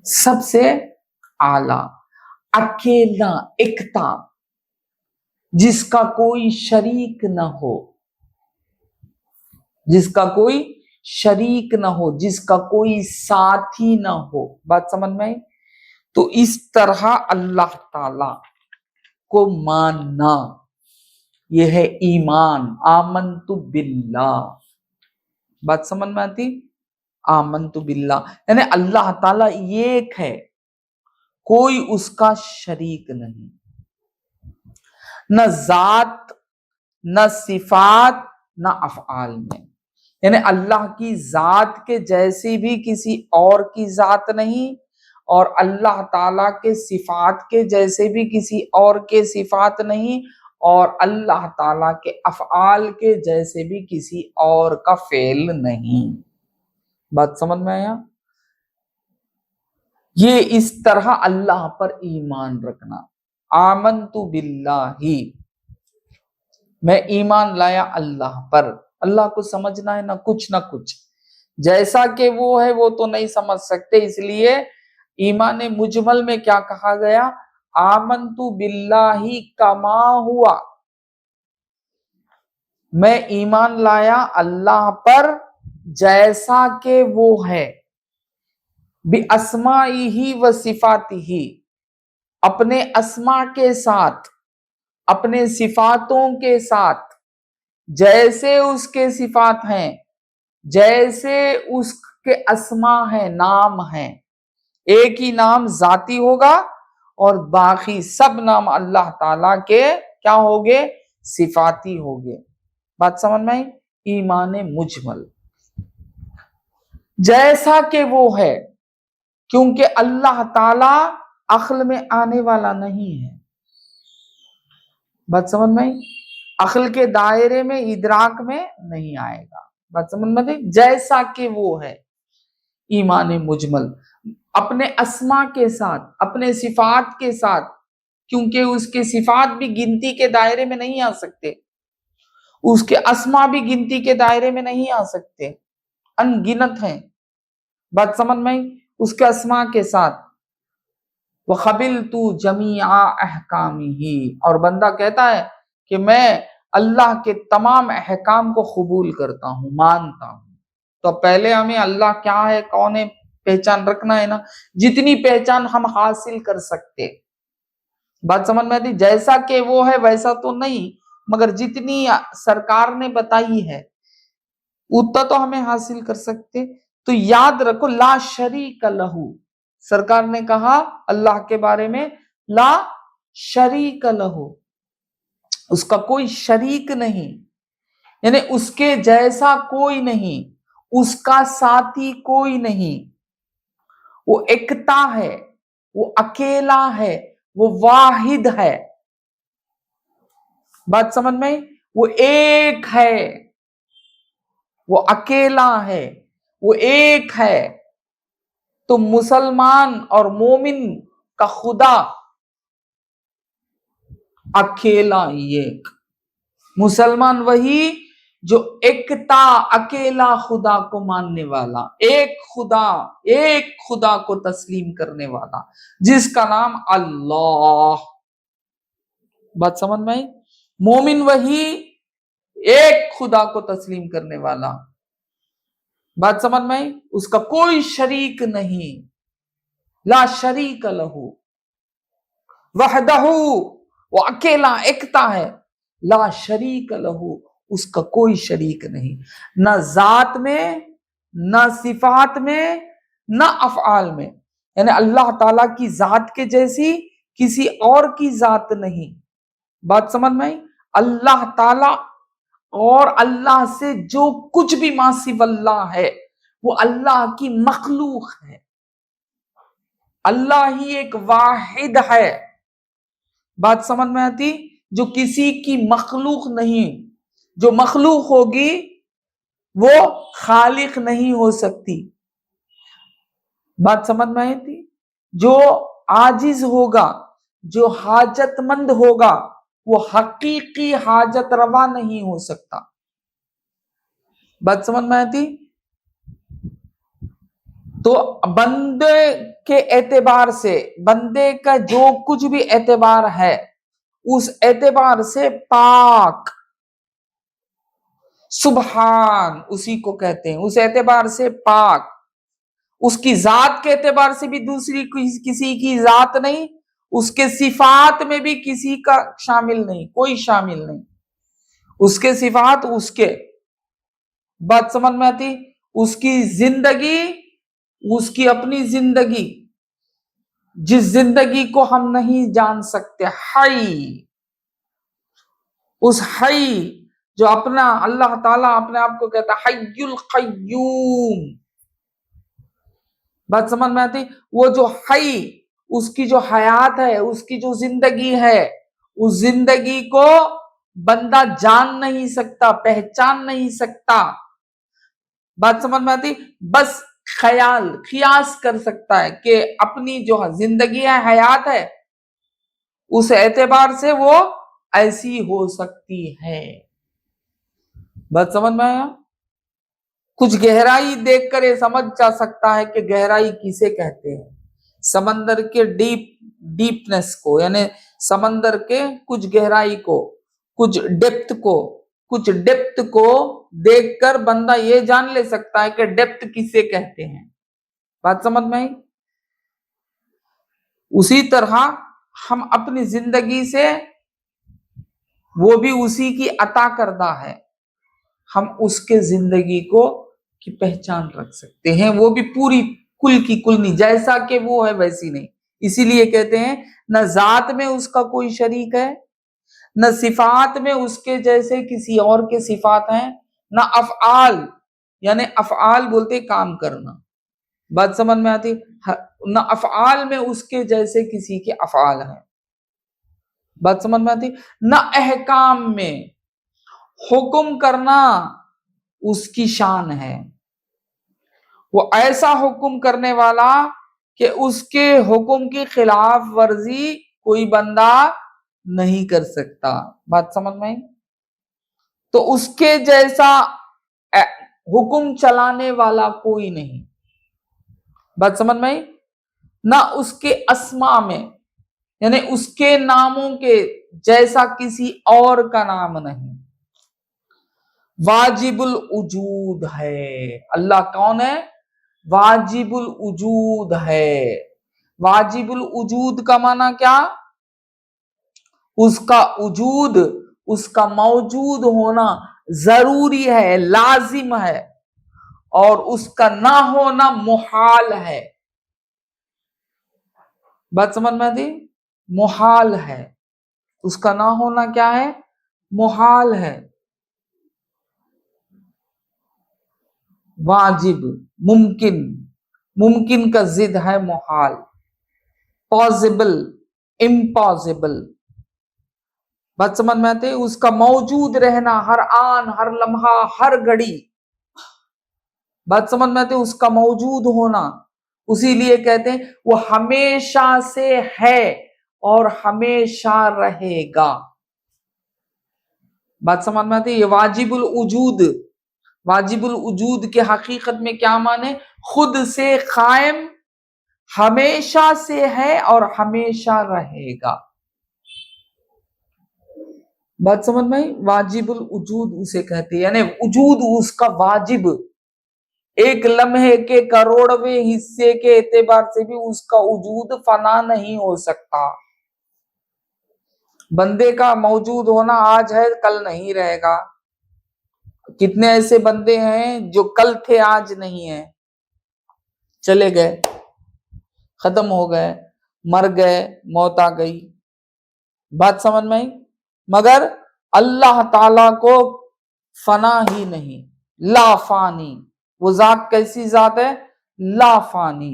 سب سے اعلیٰ، اکیلا، ایکتا، جس کا کوئی شریک نہ ہو، جس کا کوئی شریک نہ ہو، جس کا کوئی ساتھی نہ ہو. بات سمجھ میں آئی؟ تو اس طرح اللہ تعالی کو ماننا، یہ ہے ایمان. آمنت باللہ. بات سمجھ میں آتی؟ آمنت باللہ یعنی اللہ تعالی ایک ہے، کوئی اس کا شریک نہیں، نہ ذات، نہ صفات، نہ افعال میں. یعنی اللہ کی ذات کے جیسی بھی کسی اور کی ذات نہیں، اور اللہ تعالیٰ کے صفات کے جیسے بھی کسی اور کے صفات نہیں، اور اللہ تعالیٰ کے افعال کے جیسے بھی کسی اور کا فعل نہیں. بات سمجھ میں آیا؟ یہ اس طرح اللہ پر ایمان رکھنا. آمنت باللہ، میں ایمان لایا اللہ پر. اللہ کو سمجھنا ہے نہ کچھ. جیسا کہ وہ ہے وہ تو نہیں سمجھ سکتے، اس لیے ایمان مجمل میں کیا کہا گیا؟ آمنت باللہ کما ہوا. میں ایمان لایا اللہ پر جیسا کہ وہ ہے، بِأَسْمَائِهِ وَصِفَاتِهِ، اپنے اسماء کے ساتھ، اپنے صفاتوں کے ساتھ، جیسے اس کے صفات ہیں، جیسے اس کے اسماء ہیں، نام ہیں. ایک ہی نام ذاتی ہوگا اور باقی سب نام اللہ تعالیٰ کے کیا ہوگے؟ صفاتی ہوگے۔ بات سمجھ میں آئی؟ ایمان مجمل، جیسا کہ وہ ہے، کیونکہ اللہ تعالیٰ عقل میں آنے والا نہیں ہے۔ بات سمجھ میں آئی؟ عقل کے دائرے میں، ادراک میں نہیں آئے گا۔ بات سمجھ میں آئی؟ جیسا کہ وہ ہے، ایمان مجمل، اپنے اسما کے ساتھ، اپنے صفات کے ساتھ، کیونکہ اس کے صفات بھی گنتی کے دائرے میں نہیں آ سکتے، اس کے اسما بھی گنتی کے دائرے میں نہیں آ سکتے، ان گنت ہیں۔ بات سمجھ میں آئی؟ اس کے اسما کے ساتھ وَقَبِلْتُ جَمِيعَ أَحْكَامِهِ، اور بندہ کہتا ہے کہ میں اللہ کے تمام احکام کو قبول کرتا ہوں، مانتا ہوں۔ تو پہلے ہمیں اللہ کیا ہے، کون ہے، پہچان رکھنا ہے نا، جتنی پہچان ہم حاصل کر سکتے۔ بات سمجھ میں آتی؟ جیسا کہ وہ ہے ویسا تو نہیں، مگر جتنی سرکار نے بتائی ہے اتنا تو ہمیں حاصل کر سکتے۔ تو یاد رکھو، لا شریک لہو، سرکار نے کہا اللہ کے بارے میں لا شریک لہو، اس کا کوئی شریک نہیں، یعنی اس کے جیسا کوئی نہیں، اس کا ساتھی کوئی نہیں، وہ ایکتا ہے، وہ اکیلا ہے، وہ واحد ہے۔ بات سمجھ میں؟ وہ ایک ہے، وہ اکیلا ہے، وہ ایک ہے۔ تو مسلمان اور مومن کا خدا اکیلا ایک، مسلمان وہی جو ایکتا، اکیلا خدا کو ماننے والا، ایک خدا کو تسلیم کرنے والا، جس کا نام اللہ۔ بات سمجھ میں آئی؟ مومن وہی ایک خدا کو تسلیم کرنے والا۔ بات سمجھ میں آئی؟ اس کا کوئی شریک نہیں، لا شریک لہو، وحدہ، وہ اکیلا ایکتا ہے، لا شریک لہو، اس کا کوئی شریک نہیں، نہ ذات میں، نہ صفات میں، نہ افعال میں، یعنی اللہ تعالیٰ کی ذات کے جیسی کسی اور کی ذات نہیں۔ بات سمجھ میں آئی؟ اللہ تعالیٰ اور اللہ سے جو کچھ بھی ما سوی اللہ ہے وہ اللہ کی مخلوق ہے، اللہ ہی ایک واحد ہے۔ بات سمجھ میں آتی؟ جو کسی کی مخلوق نہیں، جو مخلوق ہوگی وہ خالق نہیں ہو سکتی۔ بات سمجھ میں آتی؟ جو عاجز ہوگا، جو حاجت مند ہوگا، وہ حقیقی حاجت روا نہیں ہو سکتا۔ بات سمجھ میں آتی؟ تو بندے کے اعتبار سے، بندے کا جو کچھ بھی اعتبار ہے اس اعتبار سے پاک، سبحان اسی کو کہتے ہیں، اس اعتبار سے پاک، اس کی ذات کے اعتبار سے بھی دوسری کسی کی ذات نہیں، اس کے صفات میں بھی کسی کا شامل نہیں، کوئی شامل نہیں، اس کے صفات اس کے۔ بات سمجھ میں آتی؟ اس کی زندگی، اس کی اپنی زندگی، جس زندگی کو ہم نہیں جان سکتے، حی، اس حی جو اپنا، اللہ تعالیٰ اپنے آپ کو کہتا ہے حی القیوم۔ بات سمجھ میں آتی؟ وہ جو حی، اس کی جو حیات ہے، اس کی جو زندگی ہے، اس زندگی کو بندہ جان نہیں سکتا، پہچان نہیں سکتا۔ بات سمجھ میں آتی؟ بس خیال، قیاس کر سکتا ہے کہ اپنی جو زندگی ہے، حیات ہے، اس اعتبار سے وہ ایسی ہو سکتی ہے۔ بات سمجھ میں آیا؟ کچھ گہرائی دیکھ کر یہ سمجھ جا سکتا ہے کہ گہرائی کسے کہتے ہیں، سمندر کے ڈیپنس کو، یعنی سمندر کے کچھ گہرائی کو، کچھ ڈیپتھ کو دیکھ کر بندہ یہ جان لے سکتا ہے کہ ڈیپتھ کسے کہتے ہیں۔ بات سمجھ میں آئی؟ اسی طرح ہم اپنی زندگی سے، وہ بھی اسی کی عطا کردہ ہے، ہم اس کے زندگی کو کی پہچان رکھ سکتے ہیں، وہ بھی پوری کل کی کل نہیں، جیسا کہ وہ ہے ویسی نہیں. اسی لیے کہتے ہیں نہ ذات میں اس کا کوئی شریک ہے، نہ صفات میں اس کے جیسے کسی اور کے صفات ہیں، نہ افعال، یعنی افعال بولتے کام کرنا، بات سمجھ میں آتی، نہ افعال میں اس کے جیسے کسی کے افعال ہیں، بات سمجھ میں آتی، نہ احکام میں حکم کرنا اس کی شان ہے، وہ ایسا حکم کرنے والا کہ اس کے حکم کی خلاف ورزی کوئی بندہ نہیں کر سکتا، بات سمجھ میں آئی؟ تو اس کے جیسا حکم چلانے والا کوئی نہیں، بات سمجھ میں آئی؟ نہ اس کے اسماء میں، یعنی اس کے ناموں کے جیسا کسی اور کا نام نہیں. واجب الوجود ہے اللہ. کون ہے؟ واجب الوجود ہے. واجب الوجود کا معنی کیا؟ اس کا وجود، اس کا موجود ہونا ضروری ہے، لازم ہے، اور اس کا نہ ہونا محال ہے. بات سمجھ میں آتی؟ محال ہے، اس کا نہ ہونا کیا ہے؟ محال ہے. واجب ممکن، ممکن کا ضد ہے محال. پاسبل امپاسبل، بات سمجھ میں آتے؟ اس کا موجود رہنا ہر آن، ہر لمحہ، ہر گھڑی، بات سمجھ میں آتے؟ اس کا موجود ہونا. اسی لیے کہتے ہیں وہ ہمیشہ سے ہے اور ہمیشہ رہے گا. بات سمجھ میں آتی؟ یہ واجب الوجود. واجب الوجود کے حقیقت میں کیا معنی؟ خود سے قائم، ہمیشہ سے ہے اور ہمیشہ رہے گا. بات سمجھ میں آئی؟ واجب الوجود اسے کہتے ہیں، یعنی وجود اس کا واجب، ایک لمحے کے کروڑویں حصے کے اعتبار سے بھی اس کا وجود فنا نہیں ہو سکتا. بندے کا موجود ہونا آج ہے کل نہیں رہے گا. کتنے ایسے بندے ہیں جو کل تھے آج نہیں ہیں، چلے گئے، ختم ہو گئے، مر گئے، موت آ گئی. بات سمجھ میں آئی؟ مگر اللہ تعالی کو فنا ہی نہیں، لا فانی. وہ ذات کیسی ذات ہے؟ لا فانی.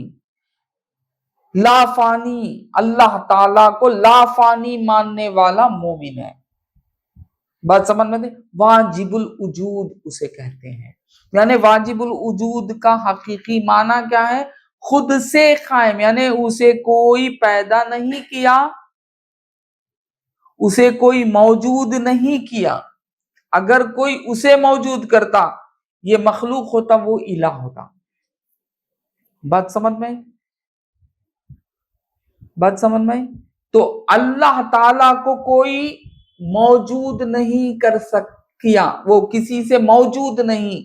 لا فانی، اللہ تعالی کو لا فانی ماننے والا مومن ہے. بات سمجھ میں؟ واجب الوجود اسے کہتے ہیں. یعنی واجب الوجود کا حقیقی معنی کیا ہے؟ خود سے قائم، یعنی اسے کوئی پیدا نہیں کیا، اسے کوئی موجود نہیں کیا. اگر کوئی اسے موجود کرتا، یہ مخلوق ہوتا، وہ الہ ہوتا. بات سمجھ میں؟ بات سمجھ میں؟ تو اللہ تعالی کو کوئی موجود نہیں کر سکیا، وہ کسی سے موجود نہیں.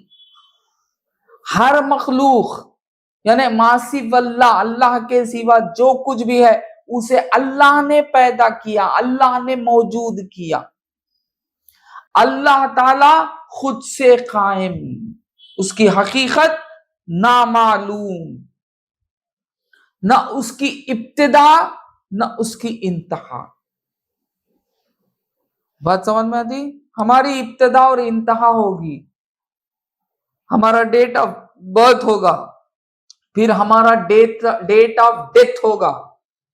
ہر مخلوق یعنی ما سوی اللہ، اللہ کے سوا جو کچھ بھی ہے اسے اللہ نے پیدا کیا، اللہ نے موجود کیا. اللہ تعالی خود سے قائم، اس کی حقیقت نامعلوم، نہ اس کی ابتدا نہ اس کی انتہا. بات سمجھ میں آتی؟ ہماری ابتدا اور انتہا ہوگی، ہمارا ڈیٹ آف برتھ ہوگا، پھر ہمارا ڈیٹ آف ڈیتھ ہوگا،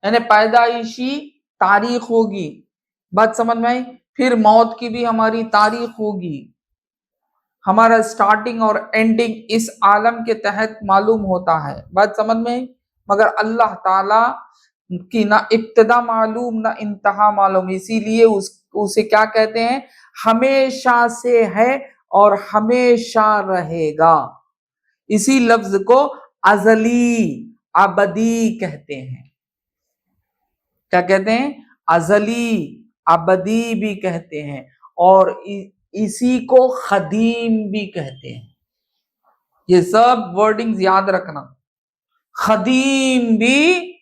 یعنی پیدائشی تاریخ ہوگی. بات سمجھ میں آئی؟ پھر موت کی بھی ہماری تاریخ ہوگی. ہمارا سٹارٹنگ اور اینڈنگ اس عالم کے تحت معلوم ہوتا ہے. بات سمجھ میں آئی؟ مگر اللہ تعالی کی نہ ابتدا معلوم نہ انتہا معلوم. اسی لیے اسے کیا کہتے ہیں؟ ہمیشہ سے ہے اور ہمیشہ رہے گا. اسی لفظ کو ازلی ابدی کہتے ہیں. کیا کہتے ہیں؟ ازلی ابدی بھی کہتے ہیں، اور اسی کو قدیم بھی کہتے ہیں. یہ سب ورڈنگز یاد رکھنا. قدیم بھی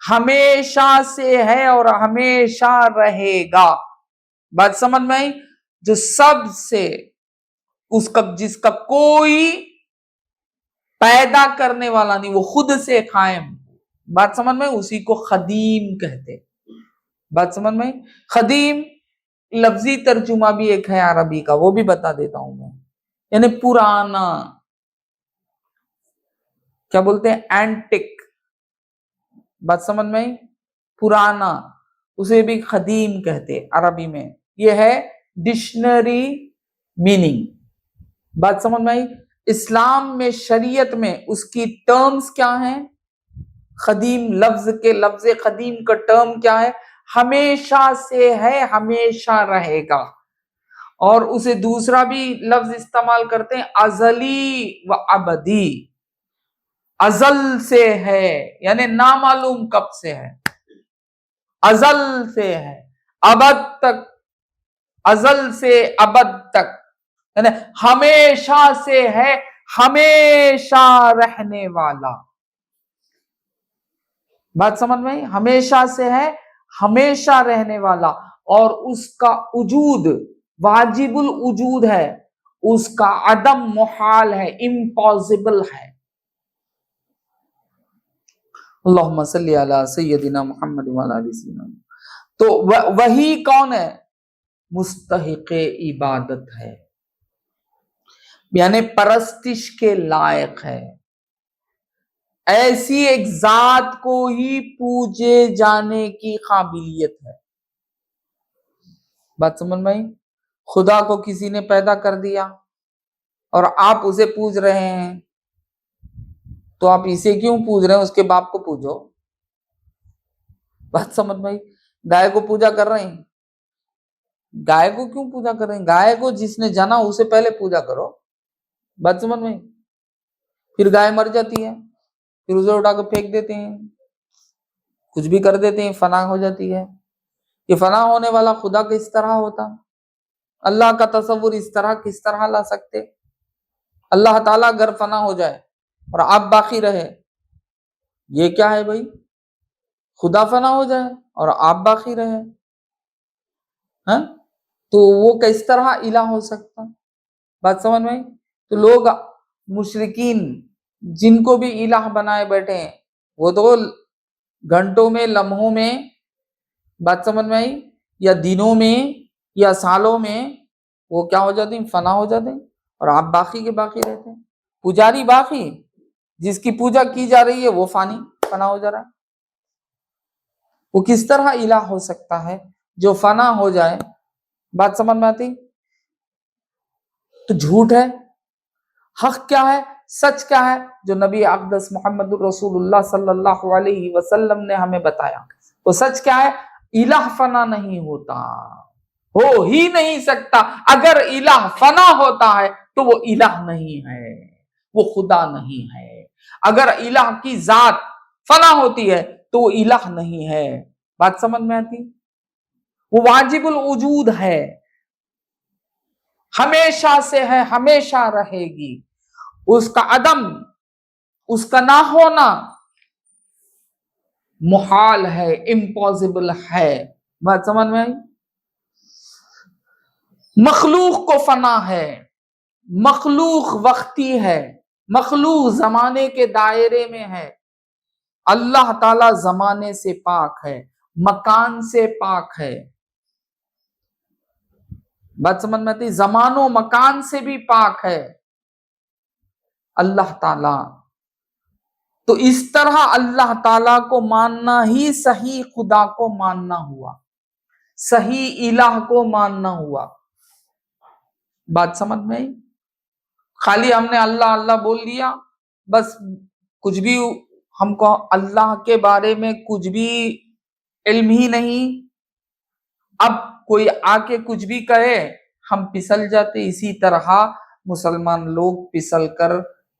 ہمیشہ سے ہے اور ہمیشہ رہے گا. بات سمجھ میں آئی؟ جو سب سے جس کا کوئی پیدا کرنے والا نہیں، وہ خود سے قائم، بات سمجھ میں، اسی کو خدیم کہتے۔ بات سمجھ میں؟ خدیم لفظی ترجمہ بھی ایک ہے عربی کا، وہ بھی بتا دیتا ہوں میں، یعنی پرانا، کیا بولتے ہیں، اینٹک، بات سمجھ میں، پرانا، اسے بھی خدیم کہتے عربی میں، یہ ہے ڈکشنری میننگ، بات سمجھ میں آئی؟ اسلام میں، شریعت میں اس کی ٹرمز کیا ہیں؟ خدیم لفظ خدیم کا ٹرم کیا ہے؟ ہمیشہ سے ہے، ہمیشہ رہے گا، اور اسے دوسرا بھی لفظ استعمال کرتے ہیں، ازلی و ابدی، ازل سے ہے یعنی نامعلوم کب سے ہے، ازل سے ہے، ابد تک، ازل سے ابد تک، یعنی ہمیشہ سے ہے، ہمیشہ رہنے والا، بات سمجھ میں؟ ہمیشہ سے ہے، ہمیشہ رہنے والا، اور اس کا وجود واجب الوجود ہے، اس کا عدم محال ہے، امپاسبل ہے۔ اللہم صلی علی سیدنا محمد وعلی آلہ سیدنا محمد۔ تو وہی کون ہے؟ مستحق عبادت ہے، یعنی پرستش کے لائق ہے، ایسی ایک ذات کو ہی پوجے جانے کی قابلیت ہے، بات سمجھ میں؟ خدا کو کسی نے پیدا کر دیا اور آپ اسے پوج رہے ہیں، تو آپ اسے کیوں پوج رہے ہیں؟ اس کے باپ کو پوجو، بات سمجھ میں؟ گائے کو پوجا کر رہے ہیں، گائے کو کیوں پوجا کر رہے ہیں؟ گائے کو جس نے جانا اسے پہلے پوجا کرو، بات سمجھ میں؟ پھر گائے مر جاتی ہے، پھر اسے اٹھا کے پھینک دیتے ہیں، کچھ بھی کر دیتے ہیں، فنا ہو جاتی ہے۔ یہ فنا ہونے والا خدا کس طرح ہوتا؟ اللہ کا تصور اس طرح کس طرح لا سکتے؟ اللہ تعالیٰ اگر فنا ہو جائے اور آپ باقی رہے، یہ کیا ہے بھائی؟ خدا فنا ہو جائے اور آپ باقی رہے، ہاں، تو وہ کس طرح الہ ہو سکتا؟ بات سمجھ میں؟ تو لوگ مشرکین جن کو بھی الہ بنائے بیٹھے ہیں، وہ تو گھنٹوں میں، لمحوں میں، بات سمجھ میں آئی، یا دنوں میں یا سالوں میں وہ کیا ہو جاتے ہیں؟ فنا ہو جاتے ہیں، اور آپ باقی کے باقی رہتے ہیں۔ پجاری باقی، جس کی پوجا کی جا رہی ہے وہ فانی، فنا ہو جا رہا ہے، وہ کس طرح الہ ہو سکتا ہے جو فنا ہو جائے؟ بات سمجھ میں آتی؟ تو جھوٹ ہے، حق کیا ہے، سچ کیا ہے؟ جو نبی اقدس محمد الرسول اللہ صلی اللہ علیہ وسلم نے ہمیں بتایا، وہ سچ کیا ہے؟ الہ فنا نہیں ہوتا، ہو ہی نہیں سکتا۔ اگر الہ فنا ہوتا ہے تو وہ الہ نہیں ہے، وہ خدا نہیں ہے۔ اگر الہ کی ذات فنا ہوتی ہے تو وہ الہ نہیں ہے، بات سمجھ میں آتی؟ وہ واجب الوجود ہے، ہمیشہ سے ہے، ہمیشہ رہے گی، اس کا عدم، اس کا نہ ہونا محال ہے، امپاسبل ہے، بات سمجھ میں آئی؟ مخلوق کو فنا ہے، مخلوق وقتی ہے، مخلوق زمانے کے دائرے میں ہے، اللہ تعالی زمانے سے پاک ہے، مکان سے پاک ہے، بات سمجھ میں آتی؟ زمان و مکان سے بھی پاک ہے اللہ تعالی۔ تو اس طرح اللہ تعالی کو ماننا ہی صحیح خدا کو ماننا ہوا، صحیح الہ کو ماننا ہوا، بات سمجھ میں آئی؟ خالی ہم نے اللہ اللہ بول دیا بس، کچھ بھی ہم کو اللہ کے بارے میں کچھ بھی علم ہی نہیں، اب کوئی آ کے کچھ بھی کہے ہم پسل جاتے۔ اسی طرح مسلمان لوگ پسل کر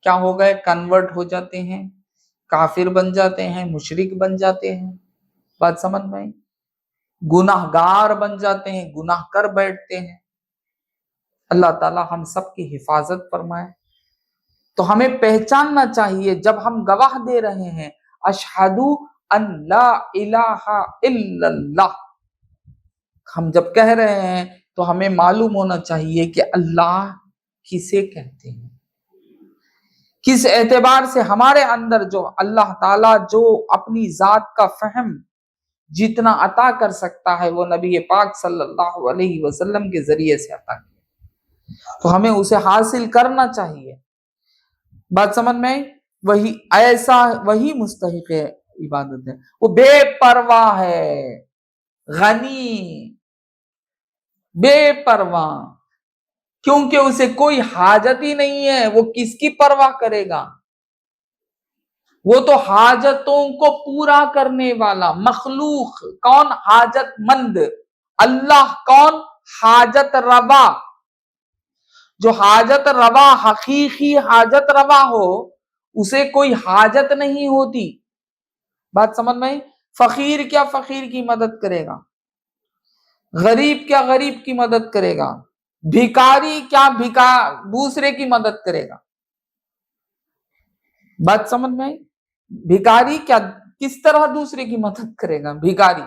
کیا ہو گئے؟ کنورٹ ہو جاتے ہیں، کافر بن جاتے ہیں، مشرک بن جاتے ہیں، بات سمجھ میں آئی؟ گناہ گار بن جاتے ہیں، گناہ کر بیٹھتے ہیں۔ اللہ تعالی ہم سب کی حفاظت فرمائے۔ تو ہمیں پہچاننا چاہیے جب ہم گواہ دے رہے ہیں اشہد ان لا الہ الا اللہ، ہم جب کہہ رہے ہیں تو ہمیں معلوم ہونا چاہیے کہ اللہ کسے کہتے ہیں، کس اعتبار سے ہمارے اندر جو اللہ تعالیٰ جو اپنی ذات کا فہم جتنا عطا کر سکتا ہے وہ نبی پاک صلی اللہ علیہ وسلم کے ذریعے سے عطا کیا، تو ہمیں اسے حاصل کرنا چاہیے۔ بات سمجھ میں آئی؟ وہی مستحق عبادت ہے، وہ بے پرواہ ہے، غنی، بے پرواہ، کیونکہ اسے کوئی حاجت ہی نہیں ہے، وہ کس کی پرواہ کرے گا؟ وہ تو حاجتوں کو پورا کرنے والا مخلوق کون؟ حاجت مند۔ اللہ کون؟ حاجت روا۔ جو حاجت روا، حقیقی حاجت روا ہو، اسے کوئی حاجت نہیں ہوتی۔ بات سمجھ میں؟ فقیر کیا فقیر کی مدد کرے گا؟ غریب کیا غریب کی مدد کرے گا؟ بھکاری کیا دوسرے کی مدد کرے گا؟ بات سمجھ میں؟ بھکاری کیا کس طرح دوسرے کی مدد کرے گا؟ بھکاری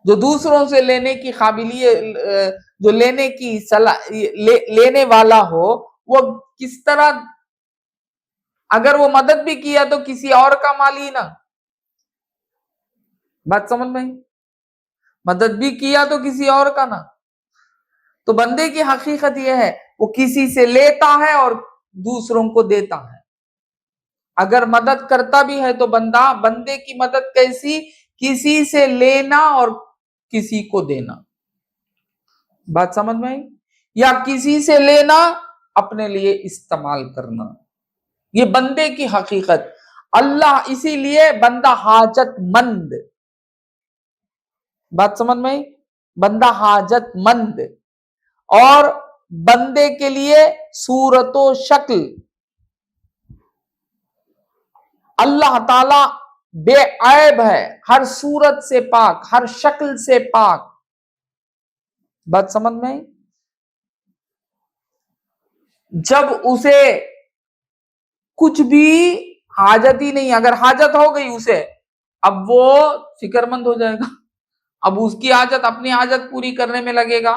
جو دوسروں سے لینے کی قابلیت، جو لینے کی لینے والا ہو، وہ کس طرح، اگر وہ مدد بھی کیا تو کسی اور کا مالی نہ۔ بات سمجھ میں؟ مدد بھی کیا تو کسی اور کا نہ۔ تو بندے کی حقیقت یہ ہے، وہ کسی سے لیتا ہے اور دوسروں کو دیتا ہے۔ اگر مدد کرتا بھی ہے تو بندے کی مدد کیسی؟ کسی سے لینا اور کسی کو دینا۔ بات سمجھ میں آئی؟ یا کسی سے لینا اپنے لیے استعمال کرنا، یہ بندے کی حقیقت۔ اللہ اسی لیے بندہ حاجت مند۔ بات سمجھ میں آئی؟ بندہ حاجت مند، اور بندے کے لیے صورت و شکل اللہ تعالی بے عیب ہے، ہر صورت سے پاک، ہر شکل سے پاک۔ بات سمجھ میں آئی؟ جب اسے کچھ بھی حاجت ہی نہیں، اگر حاجت ہو گئی اسے، اب وہ فکر مند ہو جائے گا، اب اس کی حاجت، اپنی حاجت پوری کرنے میں لگے گا۔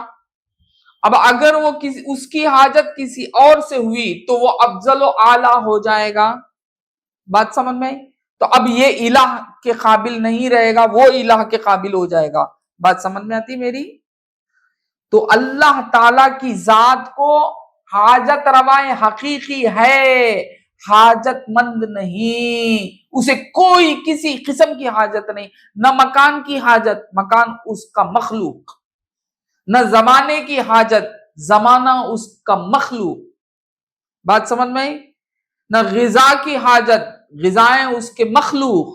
اب اگر وہ اس کی حاجت کسی اور سے ہوئی تو وہ افضل و اعلیٰ ہو جائے گا۔ بات سمجھ میں؟ تو اب یہ الہ کے قابل نہیں رہے گا، وہ الہ کے قابل ہو جائے گا۔ بات سمجھ میں آتی میری؟ تو اللہ تعالی کی ذات کو حاجت روائے حقیقی ہے، حاجت مند نہیں، اسے کوئی کسی قسم کی حاجت نہیں، نہ مکان کی حاجت، مکان اس کا مخلوق، نہ زمانے کی حاجت، زمانہ اس کا مخلوق۔ بات سمجھ میں آئی؟ نہ غذا کی حاجت، غذائیں اس کے مخلوق۔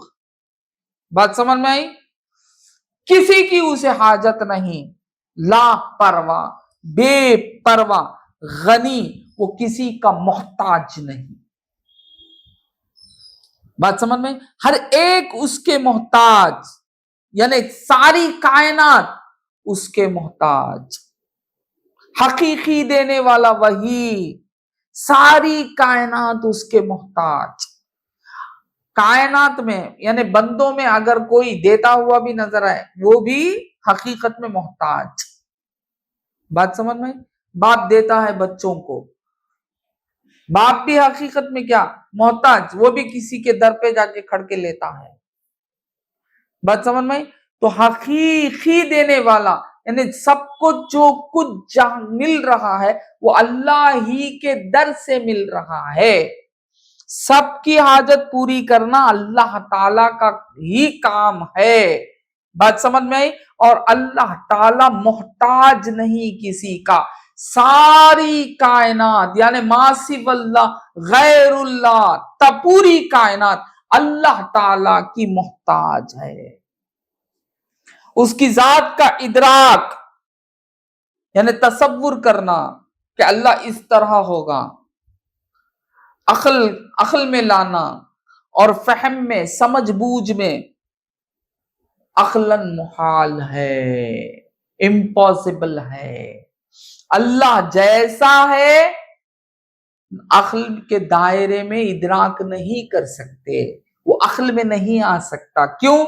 بات سمجھ میں آئی؟ کسی کی اسے حاجت نہیں، لا پرواہ، بے پرواہ، غنی، وہ کسی کا محتاج نہیں۔ بات سمجھ میں؟ ہر ایک اس کے محتاج، یعنی ساری کائنات اس کے محتاج، حقیقی دینے والا وہی، ساری کائنات اس کے محتاج۔ کائنات میں یعنی بندوں میں اگر کوئی دیتا ہوا بھی نظر آئے، وہ بھی حقیقت میں محتاج۔ بات سمجھ میں؟ باپ دیتا ہے بچوں کو، باپ بھی حقیقت میں کیا؟ محتاج، وہ بھی کسی کے در پہ جا کے کھڑ کے لیتا ہے۔ بات سمجھ میں؟ تو حقیقی دینے والا، یعنی سب کو جو کچھ جہاں مل رہا ہے وہ اللہ ہی کے در سے مل رہا ہے۔ سب کی حاجت پوری کرنا اللہ تعالی کا ہی کام ہے۔ بات سمجھ میں آئی؟ اور اللہ تعالی محتاج نہیں کسی کا، ساری کائنات یعنی ما سوی اللہ، غیر اللہ، پوری کائنات اللہ تعالی کی محتاج ہے۔ اس کی ذات کا ادراک یعنی تصور کرنا کہ اللہ اس طرح ہوگا، عقل میں لانا اور فہم میں، سمجھ بوجھ میں عقلاً محال ہے، امپاسبل ہے۔ اللہ جیسا ہے عقل کے دائرے میں ادراک نہیں کر سکتے، وہ عقل میں نہیں آ سکتا۔ کیوں؟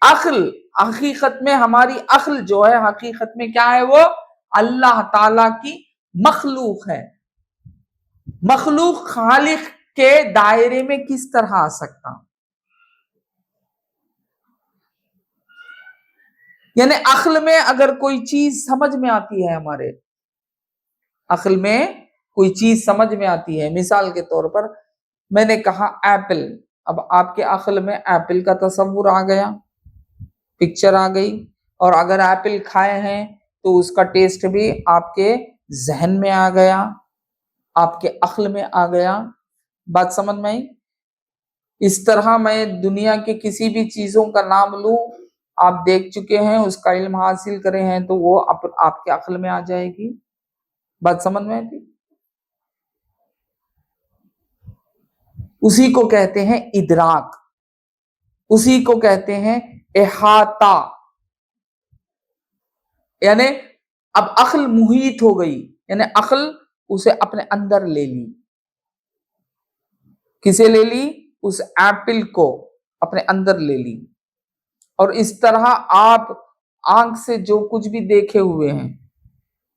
عقل حقیقت میں، ہماری عقل جو ہے حقیقت میں کیا ہے؟ وہ اللہ تعالی کی مخلوق ہے۔ مخلوق خالق کے دائرے میں کس طرح آ سکتا؟ یعنی عقل میں اگر کوئی چیز سمجھ میں آتی ہے، ہمارے عقل میں کوئی چیز سمجھ میں آتی ہے، مثال کے طور پر میں نے کہا ایپل، اب آپ کے عقل میں ایپل کا تصور آ گیا، پکچر آ گئی، اور اگر ایپل کھائے ہیں تو اس کا ٹیسٹ بھی آپ کے ذہن میں آ گیا، آپ کے عقل میں آ گیا۔ بات سمجھ میں آئی؟ اس طرح میں دنیا کے کسی بھی چیزوں کا نام لوں، آپ دیکھ چکے ہیں، اس کا علم حاصل کرے ہیں، تو وہ آپ کے عقل میں آ جائے گی۔ بات سمجھ میں آتی؟ اسی کو کہتے ہیں ادراک، اسی کو کہتے ہیں احاطہ، یعنی اب عقل محیط ہو گئی، یعنی عقل اسے اپنے اندر لے لی۔ کسے لے لی؟ اس ایپل کو اپنے اندر لے لی۔ اور اس طرح آپ آنکھ سے جو کچھ بھی دیکھے ہوئے ہیں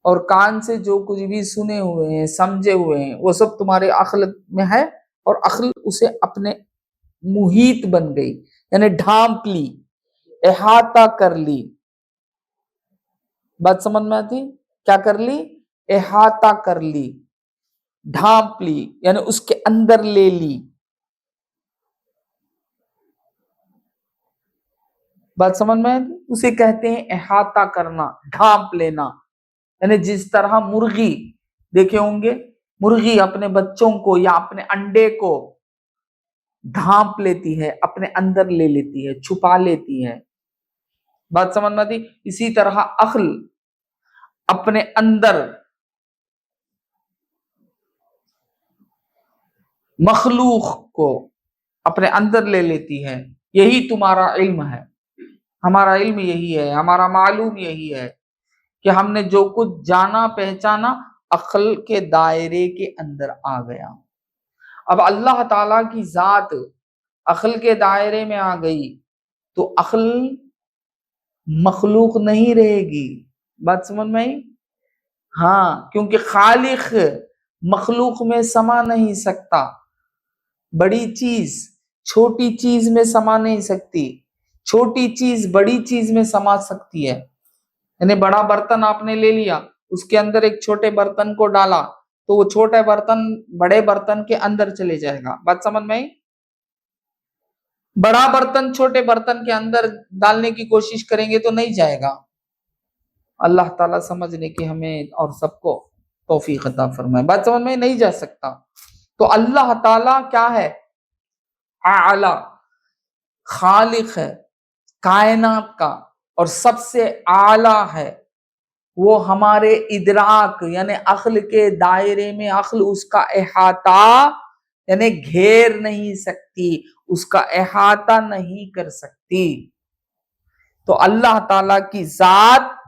اور کان سے جو کچھ بھی سنے ہوئے ہیں، سمجھے ہوئے ہیں، وہ سب تمہارے عقل میں ہے، اور عقل اسے اپنے محیط بن گئی، یعنی ڈھانپ لی، احاطہ کر لی۔ بات سمجھ میں آتی؟ کیا کر لی؟ احاطہ کر لی، ڈھانپ لی، یعنی اس کے اندر لے لی۔ بات سمجھ میں آتی؟ اسے کہتے ہیں احاطہ کرنا، ڈھانپ لینا۔ یعنی جس طرح مرغی دیکھے ہوں گے، مرغی اپنے بچوں کو یا اپنے انڈے کو ڈھانپ لیتی ہے، اپنے اندر لے لیتی ہے، چھپا لیتی ہے۔ بات سمجھ میں آتی؟ اسی طرح عقل اپنے اندر مخلوق کو اپنے اندر لے لیتی ہے۔ یہی تمہارا علم ہے، ہمارا علم یہی ہے، ہمارا معلوم یہی ہے کہ ہم نے جو کچھ جانا پہچانا عقل کے دائرے کے اندر آ گیا۔ اب اللہ تعالیٰ کی ذات عقل کے دائرے میں آ گئی تو عقل مخلوق نہیں رہے گی۔ بات سمجھ میں آئی؟ ہاں، کیونکہ خالق مخلوق میں سما نہیں سکتا، بڑی چیز چھوٹی چیز میں سما نہیں سکتی، چھوٹی چیز بڑی چیز میں سما سکتی ہے۔ یعنی بڑا برتن آپ نے لے لیا، اس کے اندر ایک چھوٹے برتن کو ڈالا تو وہ چھوٹے برتن بڑے برتن کے اندر چلے جائے گا۔ بات سمجھ میں آئی؟ بڑا برتن چھوٹے برتن کے اندر ڈالنے کی کوشش کریں گے تو نہیں جائے گا۔ اللہ تعالیٰ سمجھنے کی ہمیں اور سب کو توفیق عطا فرمائے۔ بات سمجھ میں نہیں جا سکتا۔ تو اللہ تعالیٰ کیا ہے؟ اعلی، خالق ہے کائنات کا، اور سب سے اعلی ہے۔ وہ ہمارے ادراک یعنی عقل کے دائرے میں، عقل اس کا احاطہ یعنی گھیر نہیں سکتی، اس کا احاطہ نہیں کر سکتی۔ تو اللہ تعالیٰ کی ذات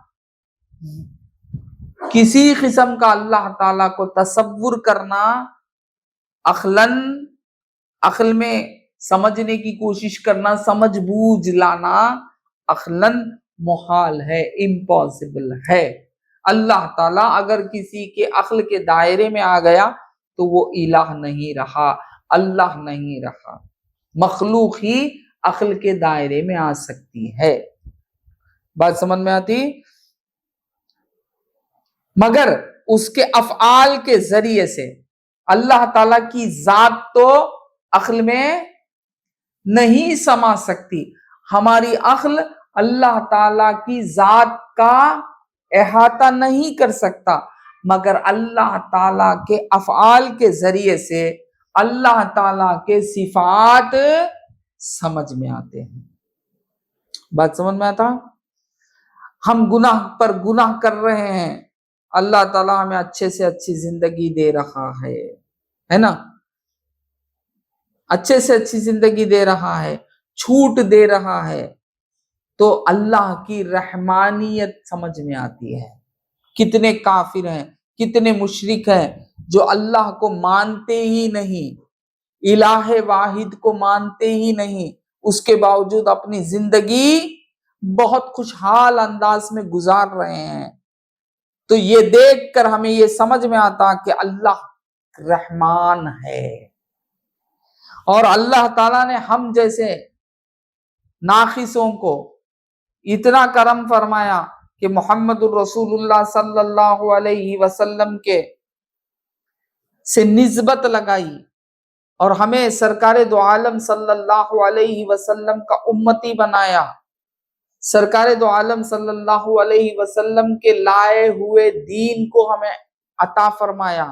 کسی قسم کا اللہ تعالیٰ کو تصور کرنا، عقل میں سمجھنے کی کوشش کرنا، سمجھ بوجھ لانا عقلاً محال ہے، امپاسبل ہے۔ اللہ تعالیٰ اگر کسی کے عقل کے دائرے میں آ گیا تو وہ الہ نہیں رہا، اللہ نہیں رہا۔ مخلوق ہی عقل کے دائرے میں آ سکتی ہے۔ بات سمجھ میں آتی؟ مگر اس کے افعال کے ذریعے سے اللہ تعالیٰ کی ذات تو عقل میں نہیں سما سکتی۔ ہماری عقل اللہ تعالیٰ کی ذات کا احاطہ نہیں کر سکتا، مگر اللہ تعالیٰ کے افعال کے ذریعے سے اللہ تعالیٰ کے صفات سمجھ میں آتے ہیں۔ بات سمجھ میں آتا؟ ہم گناہ پر گناہ کر رہے ہیں، اللہ تعالیٰ ہمیں اچھے سے اچھی زندگی دے رہا ہے نا، اچھے سے اچھی زندگی دے رہا ہے، چھوٹ دے رہا ہے، تو اللہ کی رحمانیت سمجھ میں آتی ہے۔ کتنے کافر ہیں، کتنے مشرک ہیں جو اللہ کو مانتے ہی نہیں، الہ واحد کو مانتے ہی نہیں، اس کے باوجود اپنی زندگی بہت خوشحال انداز میں گزار رہے ہیں۔ تو یہ دیکھ کر ہمیں یہ سمجھ میں آتا کہ اللہ رحمان ہے۔ اور اللہ تعالیٰ نے ہم جیسے ناقصوں کو اتنا کرم فرمایا کہ محمد الرسول اللہ صلی اللہ علیہ وسلم کے سے نسبت لگائی اور ہمیں سرکار دو عالم صلی اللہ علیہ وسلم کا امتی بنایا، سرکار دو عالم صلی اللہ علیہ وسلم کے لائے ہوئے دین کو ہمیں عطا فرمایا۔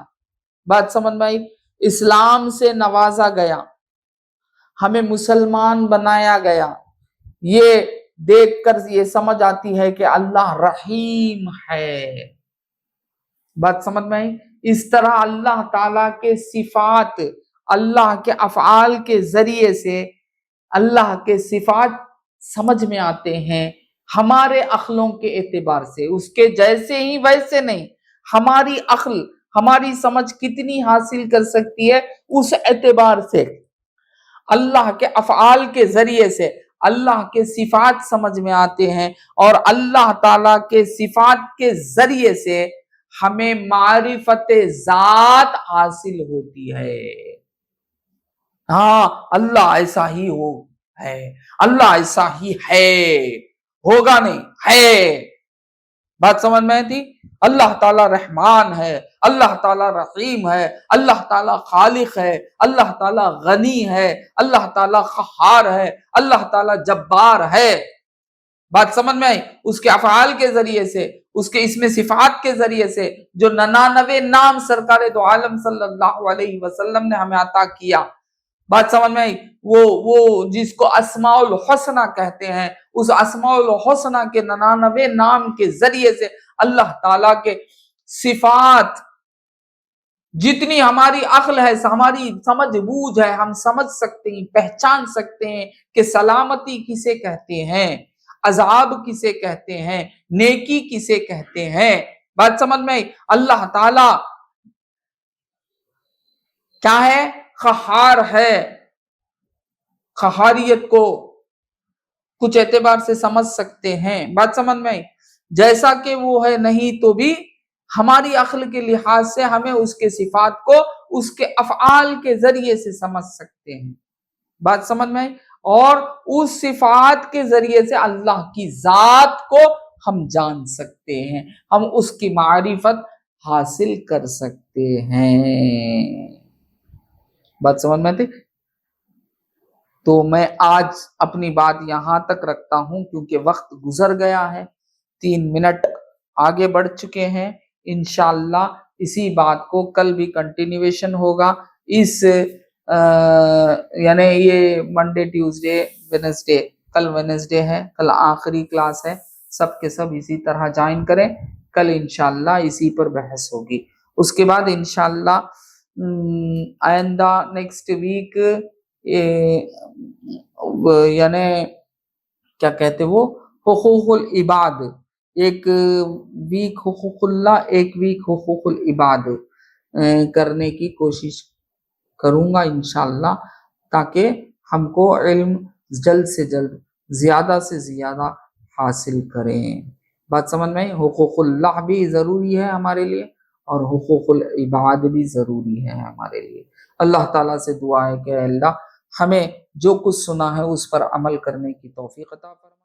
بات سمجھ میں آئی؟ اسلام سے نوازا گیا، ہمیں مسلمان بنایا گیا۔ یہ دیکھ کر یہ سمجھ آتی ہے کہ اللہ رحیم ہے۔ بات سمجھ میں آئی؟ اس طرح اللہ تعالیٰ کے صفات، اللہ کے افعال کے ذریعے سے اللہ کے صفات سمجھ میں آتے ہیں ہمارے عقلوں کے اعتبار سے، اس کے جیسے ہی ویسے نہیں۔ ہماری عقل، ہماری سمجھ کتنی حاصل کر سکتی ہے اس اعتبار سے اللہ کے افعال کے ذریعے سے اللہ کے صفات سمجھ میں آتے ہیں، اور اللہ تعالیٰ کے صفات کے ذریعے سے ہمیں معرفت ذات حاصل ہوتی ہے۔ ہاں، اللہ ایسا ہی ہے، اللہ ایسا ہی ہے، ہوگا نہیں، ہے۔ بات سمجھ میں آتی؟ اللہ تعالیٰ رحمان ہے، اللہ تعالیٰ رحیم ہے، اللہ تعالیٰ خالق ہے، اللہ تعالیٰ غنی ہے، اللہ تعالیٰ قہار ہے، اللہ تعالیٰ جبار ہے۔ بات سمجھ میں آئی؟ اس کے افعال کے ذریعے سے، اس کے اسم صفات کے ذریعے سے جو 99 نام سرکار دو عالم صلی اللہ علیہ وسلم نے ہمیں عطا کیا۔ بات سمجھ میں آئی؟ وہ جس کو اسماء الحسنہ کہتے ہیں، اس اسماء الحسنہ کے 99 نام کے ذریعے سے اللہ تعالیٰ کے صفات، جتنی ہماری عقل ہے، ہماری سمجھ بوجھ ہے، ہم سمجھ سکتے ہیں، پہچان سکتے ہیں کہ سلامتی کسے کہتے ہیں، عذاب کسے کہتے ہیں، نیکی کسے کہتے ہیں۔ بات سمجھ میں آئی؟ اللہ تعالیٰ کیا ہے؟ قہار ہے۔ قہاریت کو کچھ اعتبار سے سمجھ سکتے ہیں۔ بات سمجھ میں آئی؟ جیسا کہ وہ ہے نہیں تو بھی ہماری عقل کے لحاظ سے ہمیں اس کے صفات کو اس کے افعال کے ذریعے سے سمجھ سکتے ہیں۔ بات سمجھ میں آئی؟ اور اس صفات کے ذریعے سے اللہ کی ذات کو ہم جان سکتے ہیں، ہم اس کی معرفت حاصل کر سکتے ہیں۔ بات سمجھ میں آتی؟ تو میں آج اپنی بات یہاں تک رکھتا ہوں کیونکہ وقت گزر گیا ہے، 3 منٹ آگے بڑھ چکے ہیں۔ انشاءاللہ اسی بات کو کل بھی کنٹینیویشن ہوگا، اس یعنی یہ منڈے ٹیوزڈے وینسڈے، کل وینسڈے ہے، کل آخری کلاس ہے، سب کے سب اسی طرح جوائن کریں۔ کل انشاءاللہ اسی پر بحث ہوگی۔ اس کے بعد انشاءاللہ آئندہ نیکسٹ ویک یعنی کیا کہتے وہ حقوق العباد، ایک ویک حقوق اللہ، ایک ویک حقوق العباد کرنے کی کوشش کروں گا انشاءاللہ، تاکہ ہم کو علم جلد سے جلد، زیادہ سے زیادہ حاصل کریں۔ بات سمجھ میں؟ حقوق اللہ بھی ضروری ہے ہمارے لیے اور حقوق العباد بھی ضروری ہے ہمارے لیے۔ اللہ تعالیٰ سے دعا ہے کہ اللہ ہمیں جو کچھ سنا ہے اس پر عمل کرنے کی توفیق عطا فرمائے۔